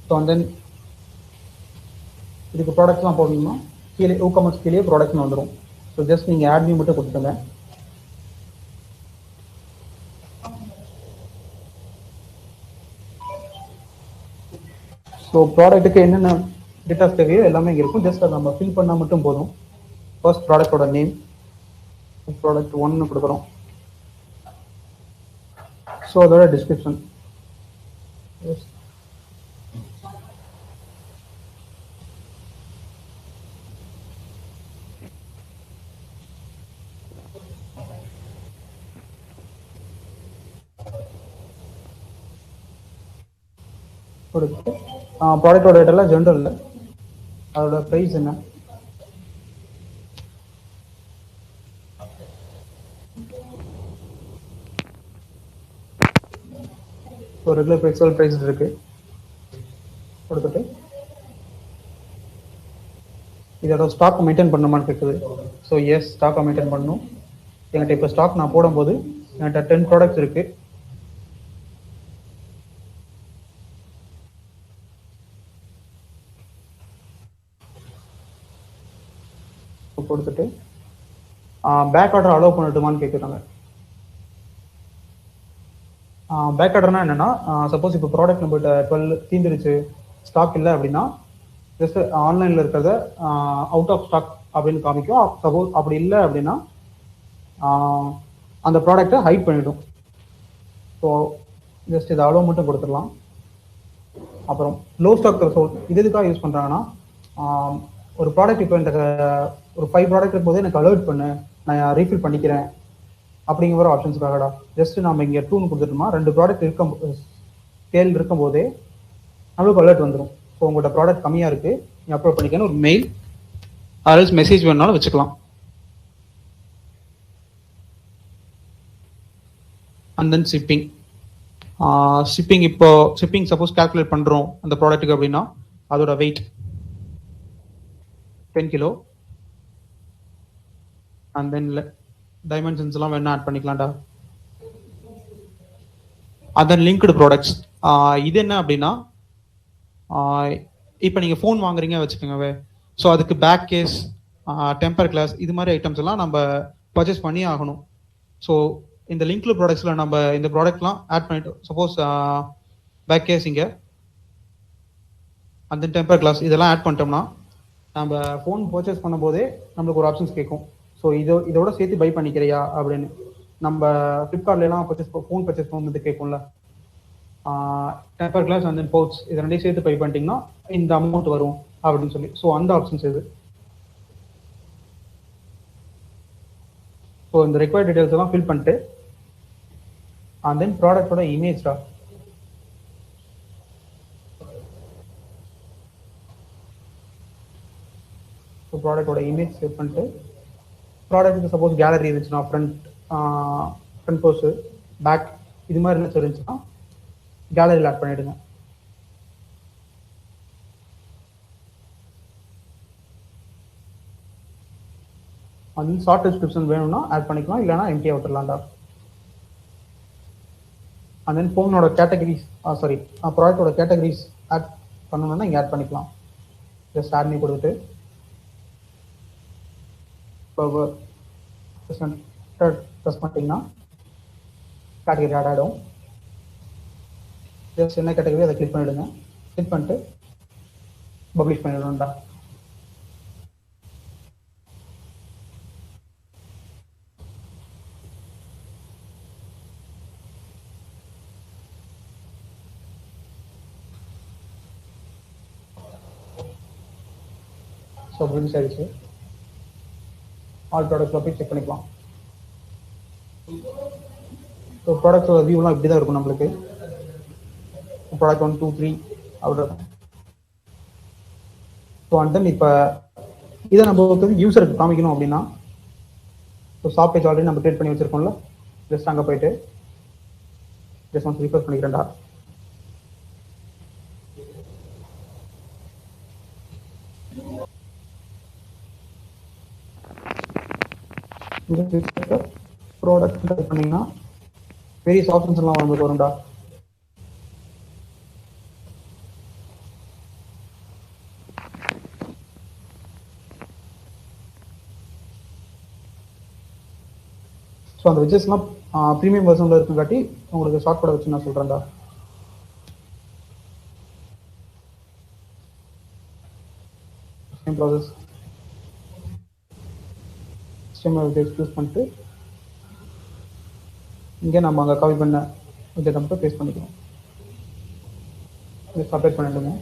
ஸோ அண்ட் தென் இதுக்கு ப்ராடக்ட்ஸ்லாம் போடணும்னா கீழே WooCommerce கீழே ப்ராடக்ட்ஸ்னு வந்துடும். ஸோ ஜஸ்ட் நீங்கள் ஆட் நியூ மட்டும் கொடுத்துருங்க. ஸோ ப்ராடக்ட்டுக்கு என்னென்ன டேட்டாஸ் தேவையோ எல்லாமே இங்கே இருக்கும். ஜஸ்ட் அதை நம்ம ஃபில் பண்ணால் மட்டும் போதும். ஃபர்ஸ்ட் ப்ராடக்டோட நேம், ப்ராடக்ட் 1 கொடுக்குறோம். ஸோ அதோட டிஸ்கிரிப்ஷன், கொடுத்து ப்ராடக்டோட டேட்டெல்லாம் ஜென்ரல், அதோட ப்ரைஸ் என்ன, ஒரு ரெகுலர் ப்ரைஸ் ப்ரைஸ் இருக்கு கொடுத்துட்டு இதோட ஸ்டாக் மெயின்டைன் பண்ணணுமான்னு கேட்குது. ஸோ எஸ், ஸ்டாக்கை மெயின்டைன் பண்ணணும். என்கிட்ட இப்போ ஸ்டாக் நான் போடும்போது என்கிட்ட 10 ப்ராடக்ட்ஸ் இருக்கு. கொடுத்துட்டு பேக் ஆர்டர் அலோவ் பண்ணட்டுமான்னு கேட்குறாங்க. பேக் ஆர்டர்னா என்னன்னா, சப்போஸ் இப்போ ப்ராடக்ட் நம்மகிட்ட 12 தீந்துருச்சு, ஸ்டாக் இல்லை அப்படின்னா ஜஸ்ட் ஆன்லைனில் இருக்கிறத அவுட் ஆஃப் ஸ்டாக் அப்படின்னு காமிக்கும். சப்போஸ் அப்படி இல்லை அப்படின்னா அந்த ப்ராடக்டை ஹைட் பண்ணிடும். ஸோ ஜஸ்ட் இதை அலோவ் மட்டும் கொடுத்துடலாம். அப்புறம் லோ ஸ்டாக் த்ரெஷோல்ட் இது எதுக்காக யூஸ் பண்ணுறாங்கன்னா, ஒரு ப்ராடக்ட் இப்போ எனக்கு ஒரு 5 ப்ராடக்ட் இருக்கும்போது எனக்கு அலர்ட் பண்ணு, நான் ரீஃபில் பண்ணிக்கிறேன் அப்படிங்கிற ஒரு ஆப்ஷன்ஸ்க்காகடா. ஜஸ்ட் நம்ம இங்கே 2ன்னு கொடுத்துட்டோமா, 2 ப்ராடக்ட் சேல் இருக்கும்போதே நம்மளுக்கு அலர்ட் வந்துடும். ஸோ உங்களோட ப்ராடக்ட் கம்மியாக இருக்குது, நீ அப்லோட் பண்ணிக்கன்னு ஒரு மெயில் ஆல்ஸ் மெசேஜ் வேணாலும் வச்சுக்கலாம். And then shipping. இப்போ ஷிப்பிங் சப்போஸ் கால்குலேட் பண்ணுறோம் அந்த ப்ராடக்ட்டுக்கு அப்படின்னா அதோட weight 10 kilo. And then dimensions எல்லாம் வேணா ஆட் பண்ணிக்கலாம்டா. And then linked products. இது என்ன அப்படின்னா, இப்போ நீங்கள் ஃபோன் வாங்குறீங்க வச்சுக்கோங்கவே, ஸோ அதுக்கு பேக் கேஸ், டெம்பர் கிளாஸ், இது மாதிரி ஐட்டம்ஸ் எல்லாம் நம்ம பர்ச்சேஸ் பண்ணி ஆகணும். ஸோ இந்த லிங்க்டு ப்ராடக்ட்ஸில் நம்ம இந்த ப்ராடக்ட்லாம் ஆட் பண்ணிட்டு, சப்போஸ் பேக் கேஸ் இங்கே அந்த டெம்பர் கிளாஸ் இதெல்லாம் ஆட் பண்ணிட்டோம்னா நம்ம ஃபோன் பர்ச்சேஸ் பண்ணும்போதே நம்மளுக்கு ஒரு ஆப்ஷன்ஸ் கேட்கும். ஸோ இதோட சேர்த்து பை பண்ணிக்கிறியா அப்படின்னு. நம்ம ஃப்ளிப்கார்ட்லாம் ஃபோன் பர்ச்சேஸ் பண்ணும்போது கேட்கும்ல, tamper glass and then pouch இதை ரெண்டையும் சேர்த்து பை பண்ணிட்டீங்கன்னா இந்த அமௌண்ட் வரும் அப்படின்னு சொல்லி. ஸோ அந்த ஆப்ஷன்ஸ் இது. ஸோ இந்த ரெக்வயர்ட் டீடைல்ஸ் எல்லாம் ஃபில் பண்ணிட்டு அண்ட் தென் ப்ராடக்டோட இமேஜ்டா. ஸோ ப்ராடக்டோட இமேஜ் செட் பண்ணிட்டு ப்ராடக்ட்டுக்கு சப்போஸ் கேலரி இருந்துச்சுன்னா ஃப்ரண்ட் போஸ்ட், பேக் இது மாதிரி என்ன இருந்துச்சுன்னா கேலரியில் ஆட் பண்ணிவிடுங்க. அது ஷார்ட் டிஸ்கிரிப்ஷன் வேணும்னா ஆட் பண்ணிக்கலாம், இல்லைனா எம்டியாக விட்டுடலாம்டா. அண்ட் தென் ஃபோனோட கேட்டகரிஸ் ப்ராடக்டோட கேட்டகரிஸ் ஆட் பண்ணணும்னா இங்கே ஆட் பண்ணிக்கலாம். ஜஸ்ட் ஆட் பண்ணி கொடுத்துட்டு ப்ரெஸ் பண்ணிட்டீங்கன்னா கேட்டகரி ஆட் ஆகிடும். ஜஸ்ட் என்ன கேட்டகரி அதை கிளிக் பண்ணிவிடுங்க. கிளிக் பண்ணிட்டு பப்ளிஷ் பண்ணிவிடணும்டா. ஸோ ப்ரின்ஸ் ஆயிடுச்சு. ஆல் ப்ராடக்ட்ஸில் போய் செக் பண்ணிக்கலாம். ஸோ ப்ராடக்ட்ஸோட வியூலாம் இப்படி தான் இருக்கும் நம்மளுக்கு. ப்ராடக்ட் 1 2 3 அப்படி இருக்கும். ஸோ அண்ட் தென் இப்போ இதை நம்ம வந்து யூஸருக்கு காமிக்கணும் அப்படின்னா, ஸோ ஷாப் பேஜ் ஆல்ரெடி நம்ம கிரியேட் பண்ணி வச்சுருக்கோம்ல, ஜஸ்ட் அங்கே போயிட்டு ஜஸ்ட் ஒன்ஸ் ரிஃப்ரெஷ் பண்ணிக்கிறேன்டா. ப்ராடக்ட் டைப் பண்ணிங்கன்னா வேரியஸ் ஆப்ஷன்ஸ் எல்லாம் உங்களுக்கு வரும்டா. ஸோ அந்த விஜஸ்லாம் ப்ரீமியம் வெர்ஷனில் இருக்குங்காட்டி உங்களுக்கு ஷார்ட் கோட வச்சு நான் சொல்கிறேன்டா. Same process. எக்ஸ்க்ளூஸ் பண்ணிட்டு இங்கே நம்ம அங்கே காப்பி பண்ண இதை நம்ம பேஸ்ட் பண்ணிக்கலாம். இதை அப்டேட் பண்ணிடுங்க.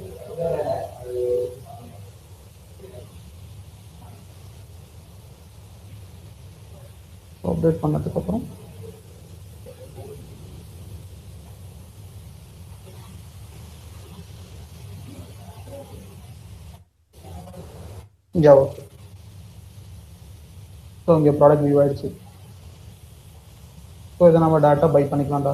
அப்டேட் பண்ணதுக்கப்புறம் யா ஓகே. ஸோ இங்கே ப்ராடக்ட் வியூ ஆயிடுச்சு. ஸோ இதை நம்ம டேட்டா பை பண்ணிக்கலாம்டா.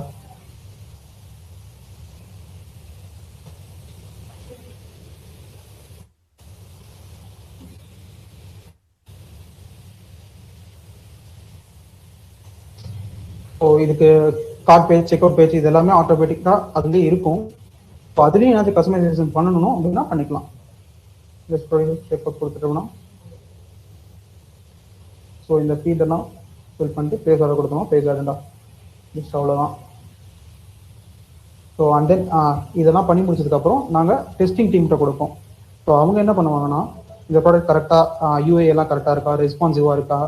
ஸோ இதுக்கு card page, check out page இது எல்லாமே ஆட்டோமேட்டிக்காக அதுலேயே இருக்கும். ஸோ அதுலேயும் ஏதாச்சும் கஸ்டமைசேஷன் பண்ணணும் அப்படின்னா பண்ணிக்கலாம். ஜஸ்ட் செக் அவுட் கொடுத்துட்டோம்னா ஸோ இந்த ஃபீல்டெல்லாம் ஃபில் பண்ணிட்டு பேஜ் ஆர்டர் கொடுத்தோம். பேஜ் ஆர்டர்டா ஜஸ்ட் அவ்வளோதான். ஸோ அண்ட் தென் இதெல்லாம் பண்ணி முடிச்சதுக்கப்புறம் நாங்கள் டெஸ்டிங் டீம்கிட்ட கொடுப்போம். ஸோ அவங்க என்ன பண்ணுவாங்கன்னா இந்த ப்ராடக்ட் கரெக்டாக யூஏ எல்லாம் கரெக்டாக இருக்கா, ரெஸ்பான்சிவாக இருக்கா,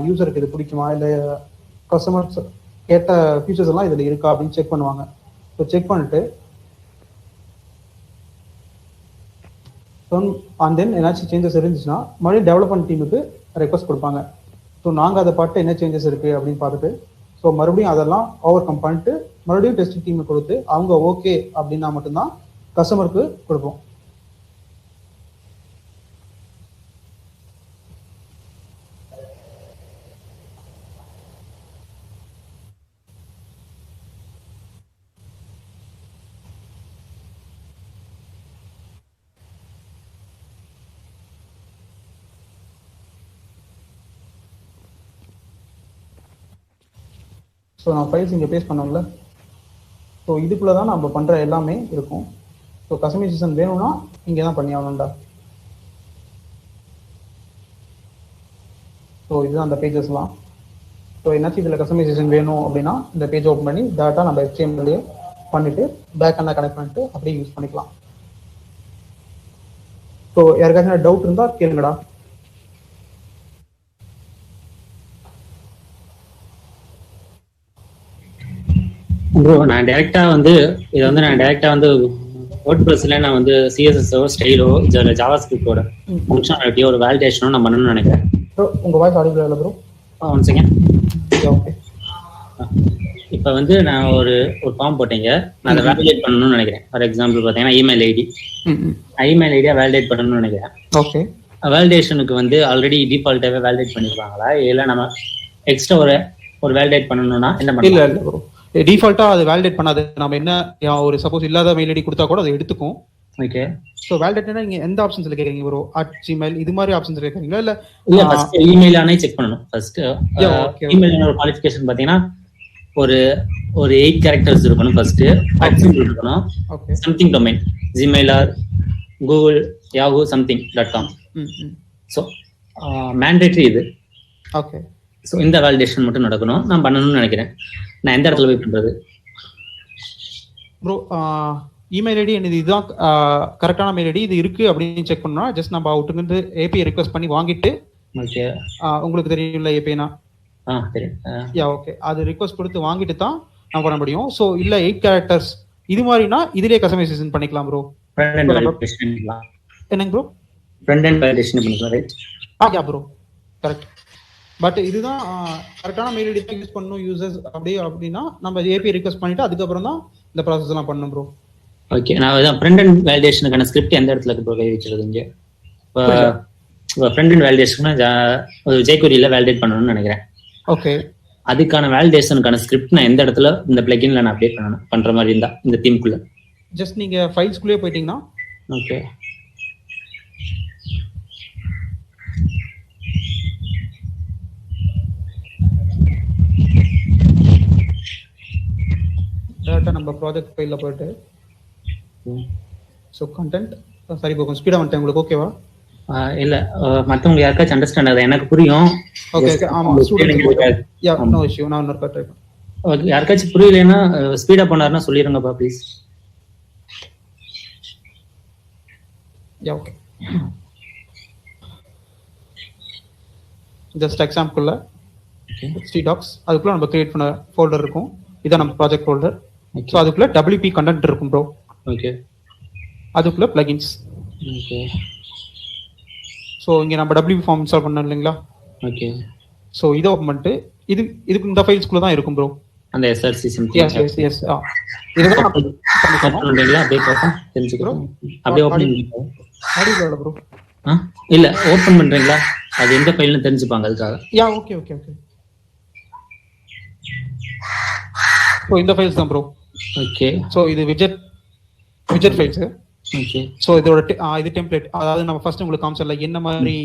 யூசருக்கு இது பிடிக்குமா, இல்லை கஸ்டமர்ஸ் கேட்ட ஃபீச்சர்ஸ் எல்லாம் இதில் இருக்கா அப்படின்னு செக் பண்ணுவாங்க. ஸோ செக் பண்ணிட்டு அண்ட் தென் ஏதாச்சும் சேஞ்சஸ் இருந்துச்சுன்னா மறுபடியும் டெவலப்மெண்ட் டீமுக்கு ரெக்வஸ்ட் கொடுப்பாங்க. ஸோ நாங்கள் அதை பார்த்து என்ன சேஞ்சஸ் இருக்குது அப்படின்னு பார்த்துட்டு ஸோ மறுபடியும் அதெல்லாம் ஓவர் கம் பண்ணிட்டு மறுபடியும் டெஸ்டிங் டீமுக்கு கொடுத்து அவங்க ஓகே அப்படின்னா மட்டும்தான் கஸ்டமருக்கு கொடுப்போம். ஸோ நான் ஃபைல்ஸ் இங்கே பேஸ்ட் பண்ணோம்ல, ஸோ இதுக்குள்ளே தான் நம்ம பண்ணுற எல்லாமே இருக்கும். ஸோ கஸ்டமைசேஷன் வேணும்னா இங்கே தான் பண்ணி ஆகணும்டா. ஸோ இதுதான் அந்த பேஜஸ்லாம். ஸோ என்னாச்சும் இதில் கஸ்டமைசேஷன் வேணும் அப்படின்னா இந்த பேஜ் ஓப்பன் பண்ணி டேட்டா நம்ம HTML பண்ணிவிட்டு பேக் அண்ட் கனெக்ட் பண்ணிட்டு அப்படியே யூஸ் பண்ணிக்கலாம். ஸோ யாருக்காச்சும் டவுட் இருந்தால் கேளுங்கடா. ப்ரோ நான் டைரக்டா வந்து இதை வந்து வேர்ட்பிரஸ்ல நான் வந்து சிஎஸ்எஸ்ஓ ஸ்டைலோ இல்லை ஜாவாஸ்கிரிப்டோட ஃபங்க்ஷனாலிட்டியோ ஒரு வேலிடேஷனோ நான் பண்ணணும்னு நினைக்கிறேன். ப்ரோ உங்கள் வாய்ஸ் ஆடிபிள் இல்லை ப்ரோ. One second. ஓகே. இப்போ வந்து நான் ஒரு ஃபார்ம் போட்டீங்க, நான் அதை வேலிடேட் பண்ணணும்னு நினைக்கிறேன். ஃபார் எக்ஸாம்பிள் பார்த்தீங்கன்னா இமெயில் ஐடியா வேலிடேட் பண்ணணும்னு நினைக்கிறேன். ஓகே. வேலிடேஷனுக்கு வந்து ஆல்ரெடி டிஃபால்ட்டாகவே வேலிடேட் பண்ணிருப்பாங்களா, இல்லை நம்ம எக்ஸ்ட்ரா ஒரு வேலிடேட் பண்ணணும்னா என்ன பண்ணலாம்? இல்லை ப்ரோ, டிஃபால்ட்டா அது வேலிடேட் பண்ணாது. நம்ம என்ன ஒரு சப்போஸ் இல்லாத மெயில் ஐடி கொடுத்தா கூட அது எடுத்துக்கும். ஓகே. சோ வேலிடேட்னா நீங்க எந்த ஆப்ஷன்ஸ்ல கேக்குறீங்க ப்ரோ? @gmail இது மாதிரி ஆப்ஷன்ஸ் கேக்குறீங்களா இல்ல ஃபர்ஸ்ட் இமெயில் ஆனே செக் பண்ணனும். ஃபர்ஸ்ட் இமெயில் ஒரு குவாலிஃபிகேஷன் பாத்தீங்கன்னா ஒரு 8 கேரக்டர்ஸ் இருக்கணும். ஃபர்ஸ்ட் @ இருக்கணும். Okay. Something domain gmail or google yahoo something.com. So mandatory இது. ஓகே. சோ இந்த வேலிடேஷன் மட்டும் நடக்கணும். நான் பண்ணணும்னு நினைக்கிறேன். நான் எந்த இடத்துல போய் பண்றது ப்ரோ? இமெயில் ஐடி என்னது, இதுதான் கரெக்டான மெயில் ஐடி, இது இருக்கு அப்படின்னு செக் பண்ணா ஜஸ்ட் நம்ம அவுட்டுக்கு ஏபிஐ ரிக்வெஸ்ட் பண்ணி வாங்கிட்டு. ஓகே. உங்களுக்கு தெரியும்ல ஏபிஐனா? தெரியும். Yeah okay. அது ரிக்வெஸ்ட் கொடுத்து வாங்கிட்டு தான் நம்ம பண்ண முடியும். சோ இல்ல 8 கேரக்டர்ஸ் இது மாதிரினா இதுலயே கஸ்டமைசேஷன் பண்ணிக்கலாம் ப்ரோ. ஃப்ரண்ட் எண்ட் வேலிடேஷன் பண்ணிக்கலாம். என்னங்க ப்ரோ? ஃப்ரண்ட் எண்ட் வேலிடேஷன் பண்ணிக்கலாம், right? Yeah bro correct. But இதுதான் கரெக்டான மெயில் ஐடி தான் யூஸ் பண்ணணும் யூசர்ஸ் அப்படின்னா நம்ம ஏபிஐ ரிக்வெஸ்ட் பண்ணிட்டு அதுக்கப்புறம் தான் இந்த ப்ராசஸ் எல்லாம் பண்ணணும் ப்ரோ. ஓகே. நான் அதான் ஃப்ரண்ட் எண்ட் வேலிடேஷனுக்கான ஸ்கிரிப்ட் எந்த இடத்துல ப்ரோ கை வச்சிருது இங்க? ஃப்ரண்ட் எண்ட் வேலிடேஷன் jQueryல வேலிடேட் பண்ணணும்னு நினைக்கிறேன். ஓகே. அதுக்கான வேலிடேஷனுக்கான ஸ்கிரிப்ட் நான் எந்த இடத்துல இந்த பிளகின்ல நான் அப்டேட் பண்ற மாதிரி இருந்தா இந்த தீம்க்குள்ள ஜஸ்ட் நீங்க ஃபைல்ஸ்க்குள்ளே போயிட்டீங்கன்னா ஓகே. டேரக்டா நம்ம ப்ராஜெக்ட் ஃபைல்ல போயிட்டு சோ கண்டென்ட் சரி போகும். ஸ்பீடா வந்துட்டேன் உங்களுக்கு ஓகேவா? இல்ல மத்தவங்க யாருக்காச்சும் அண்டர்ஸ்டாண்ட் ஆகுது, எனக்கு புரியும். Okay okay. ஆமா ஸ்டூடண்ட் யா நோ இஷ்யூ. நான் இன்னொரு ட்ரை பண்ணேன். ஓகே. யாருக்காச்சும் புரியலனா ஸ்பீடா பண்ணாருன்னா சொல்லிருங்கப்பா ப்ளீஸ். Yeah okay. ஜஸ்ட் எக்ஸாம்பிள்ல docs அதுக்குள்ள நம்ம கிரியேட் பண்ண ஃபோல்டர் இருக்கும். இதான் நம்ம ப்ராஜெக்ட் ஃபோல்டர். சோ அதுக்குள்ள WP கண்டென்ட் இருக்கும் ப்ரோ. ஓகே. அதுக்குள்ள plugins. ஓகே. சோ இங்க நம்ம WP ஃபார்ம் இன்ஸ்டால் பண்ணோம் இல்லீங்களா? ஓகே. சோ இத ஓபன் பண்ணிட்டு இதுக்கு இந்த ஃபைல்ஸ்க்குள்ள தான் இருக்கும் ப்ரோ. அந்த src simple. Yes yes yes. இதெல்லாம் பண்ணிக்கணும். அப்படியே பாப்போம் தெரிஞ்சுக்கிறோம். அப்படியே ஓபன் பண்ணுங்க. Audio bro. இல்ல ஓபன் பண்றீங்களா? அது எந்த ஃபைல்னு தெரிஞ்சுப்பாங்க அதுக்காக. Yeah okay okay okay. So இந்த ஃபைல்ஸ் தான் ப்ரோ. ஓகே. ஸோ இது விஜெட் ஃபைல்ஸ். ஓகே. ஸோ இதோட இது டெம்ப்ளேட், அதாவது நம்ம ஃபர்ஸ்ட் உங்களுக்கு காமிச்சல என்ன மாதிரி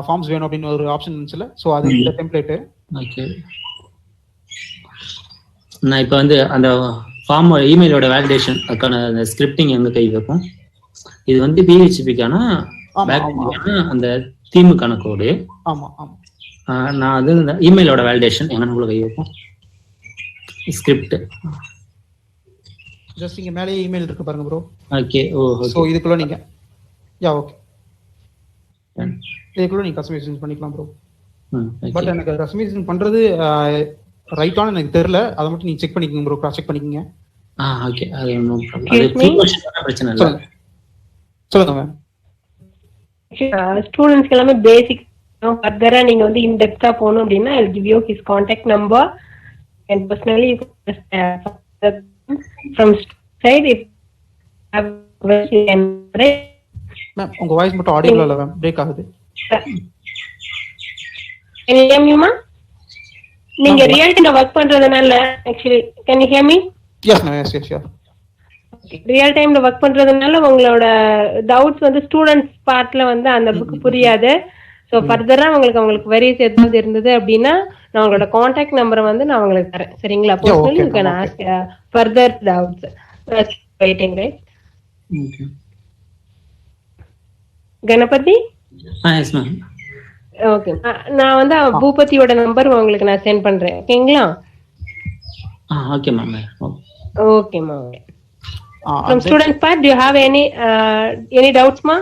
ஃபார்ம்ஸ் வேணும் அப்படின்னு ஒரு ஆப்ஷன் இருந்துச்சுல, ஸோ அது இந்த டெம்ப்ளேட். ஓகே. நான் இப்போ வந்து அந்த ஃபார்ம் இமெயிலோட வேலிடேஷன் அதுக்கான ஸ்கிரிப்டிங் எங்க கை வைக்கும். இது வந்து பிஹெச்பிக்கான அந்த தீமுக்கான கோடு. ஆமா ஆமா. நான் அது இந்த இமெயிலோட வேலிடேஷன் எங்க கை வைக்கும் ஸ்கிரிப்ட். ஜஸ்ட் இங்க மேலே இமெயில் இருக்கு பாருங்க ப்ரோ. ஓகே. ஓ சோ இதுக்குள்ள நீங்க யா ஓகே இதுக்குள்ள நீங்க கஸ்டமைசேஷன் பண்ணிக்கலாம் ப்ரோ. பட் எனக்கு கஸ்டமைசேஷன் பண்றது ரைட்டான எனக்கு தெரியல, அதை மட்டும் நீங்க செக் பண்ணிக்கங்க ப்ரோ, கிராஸ் செக் பண்ணிக்கங்க. ஓகே. அது நோ ப்ராப்ளம். அது ப்ரீ வெர்ஷன் பிரச்சனை இல்ல. சொல்லுங்க மேம். ஸ்டூடண்ட்ஸ்க்கு எல்லாமே பேசிக் ஃபர்தரா நீங்க வந்து இன் டெப்தா போணும் அப்படினா I'll give you his contact number and personally you can from side if ma'am உங்க வாய்ஸ் மட்டும் ஆடியோல இல்ல மேம், பிரேக் ஆகுது. Can you hear me ma? நீங்க ரியல் டைம்ல வர்க் பண்றதுனால actually can you hear me? Yes ma'am, yes sure. Real டைம்ல வர்க் பண்றதுனால உங்களோட டவுட்ஸ் வந்து ஸ்டூடண்ட்ஸ் பார்ட்ல வந்து அந்த புக் புரியாது. சோ ஃபர்தரா உங்களுக்கு வெரிஸ் ஏதாவது இருந்தது அப்படின்னா நான் உங்களோட கான்டாக்ட் நம்பரை வந்து நான் உங்களுக்கு தரேன், சரிங்களா? Personally you can ask further doubts. Waiting right. Okay. Ganapathi. Yes ma'am. Okay. நான் வந்து பூபதியோட நம்பர் உங்களுக்கு நான் சென்ட் பண்றேன், ஓகேங்களா? Okay ma'am. Okay ma'am. From student part, do you have any doubts ma?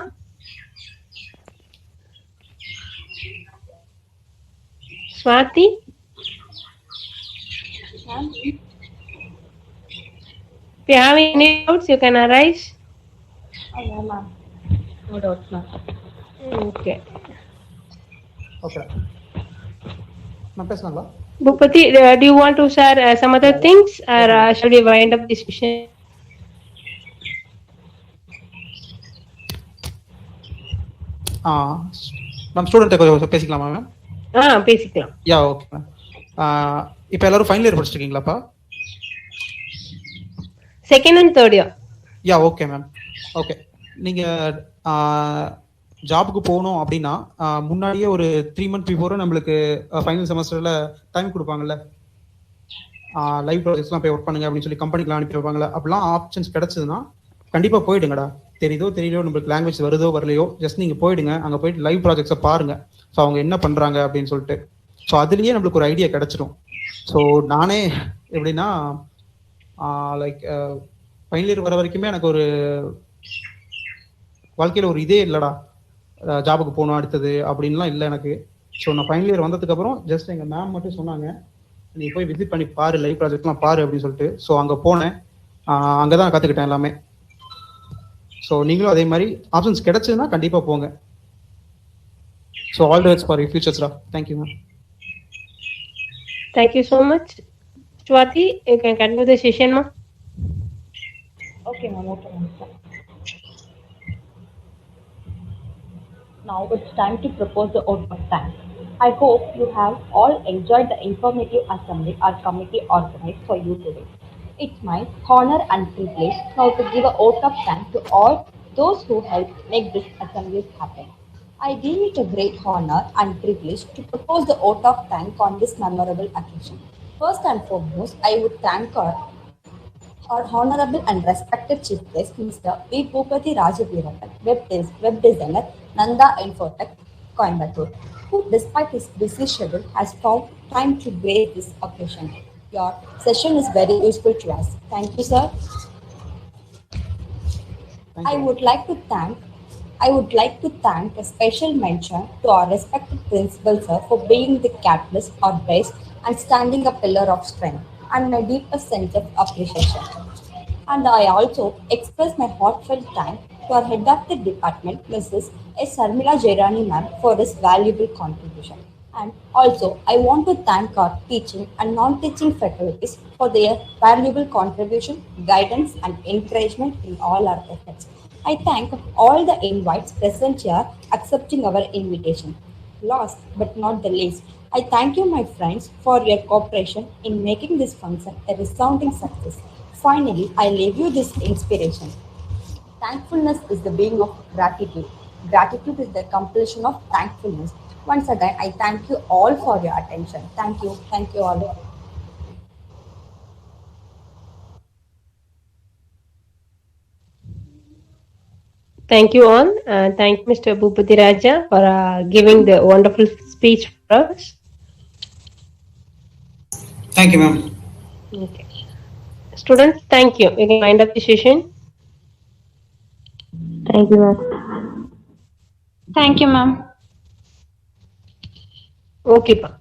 Swati? If you have any doubts, you can arise. No ma'am. No doubts ma'am. Okay. Okay. Ma'am பேசலாங்களா? Bhupati, do you want to share some other things or shall we wind up this session? Ma'am student கொஞ்சம் பேசிக்கலாமா மேம்? பேசிக்கலாம். Yeah okay ma'am. இப்போ எல்லாரும் ஃபைனல் இயர் படிச்சிருக்கீங்களாப்பா? Second and third year. Yeah okay ma'am. Okay. நீங்க ஜாபுக்கு போகணும் அப்படின்னா முன்னாடியே ஒரு 3 months பிஃபோர் நம்மளுக்கு ஃபைனல் செமஸ்டர்ல டைம் கொடுப்பாங்கல்ல, லைவ் ப்ராஜெக்ட்ஸ்லாம் போய் ஒர்க் பண்ணுங்க அப்படின்னு சொல்லி கம்பெனிக்குலாம் அனுப்பி வைப்பாங்கல்ல. அப்படிலாம் ஆப்ஷன்ஸ் கிடைச்சதுன்னா கண்டிப்பாக போயிடுங்கடா. தெரியுதோ தெரியலையோ நம்மளுக்கு லாங்குவேஜ் வருதோ வரலையோ ஜஸ்ட் நீங்கள் போயிடுங்க, அங்கே போயிட்டு லைவ் ப்ராஜெக்ட்ஸை பாருங்க. ஸோ அவங்க என்ன பண்ணுறாங்க அப்படின்னு சொல்லிட்டு ஸோ அதுலேயே நம்மளுக்கு ஒரு ஐடியா கிடைச்சிடும். ஸோ நானே எப்படின்னா லைக் ஃபைனல் இயர் வர வரைக்குமே எனக்கு ஒரு வாழ்க்கையில் ஒரு இதே இல்லைடா, ஜாபுக்கு போகணும் அடுத்தது அப்படின்லாம் இல்லை எனக்கு. ஸோ நான் ஃபைனல் இயர் வந்ததுக்கப்புறம் ஜஸ்ட் எங்கள் மேம் மட்டும் சொன்னாங்க நீ போய் விசிட் பண்ணி பாரு, லைவ் ப்ராஜெக்ட்லாம் பாரு அப்படின்னு சொல்லிட்டு. ஸோ அங்கே போனேன், அங்கே தான் கற்றுக்கிட்டேன் எல்லாமே. ஸோ நீங்களும் அதே மாதிரி ஆப்ஷன்ஸ் கிடைச்சதுன்னா கண்டிப்பாக போங்க. So all the best for your ஃபியூச்சர்ஸ்டா. Thank you ma'am. Thank you so much. Swati, you can continue the session ma. Okay ma'am, okay ma'am. Now it's time to propose the vote of thanks. I hope you have all enjoyed the informative assembly our committee organized for you today. It's my honor and privilege now to give a vote of thanks to all those who helped make this assembly happen. I deem it a great honor and privilege to propose the vote of thanks on this memorable occasion. First and foremost, I would thank our honorable and respected chief guest, Mr. V. Bhupati Rajaveerapan, web designer, Nanda Infotech, Coimbatore, who despite his busy schedule has found time to grace this occasion. Your session is very useful to us. Thank you, sir. I would like to thank a special mention to our respected principal, sir, for being the catalyst or base and standing a pillar of strength and my deepest sense of appreciation. And I also express my heartfelt thanks to our head of the department, Mrs. S. Sarmila Jairani ma'am, for his valuable contribution. And also, I want to thank our teaching and non-teaching faculties for their valuable contribution, guidance, and encouragement in all our efforts. I thank all the invites present here accepting our invitation. Last but not the least, I thank you, my friends, for your cooperation in making this function a resounding success. Finally, I leave you this inspiration. Thankfulness is the being of gratitude. Gratitude is the completion of thankfulness. Once again, I thank you all for your attention. Thank you. Thank you all. Thank you all. Thank Mr. Bhupati Raja for giving the wonderful speech for us. Thank you, ma'am. Okay. Students, thank you. We can wind up the session. Thank you, ma'am. Thank you, ma'am. Okay, pa.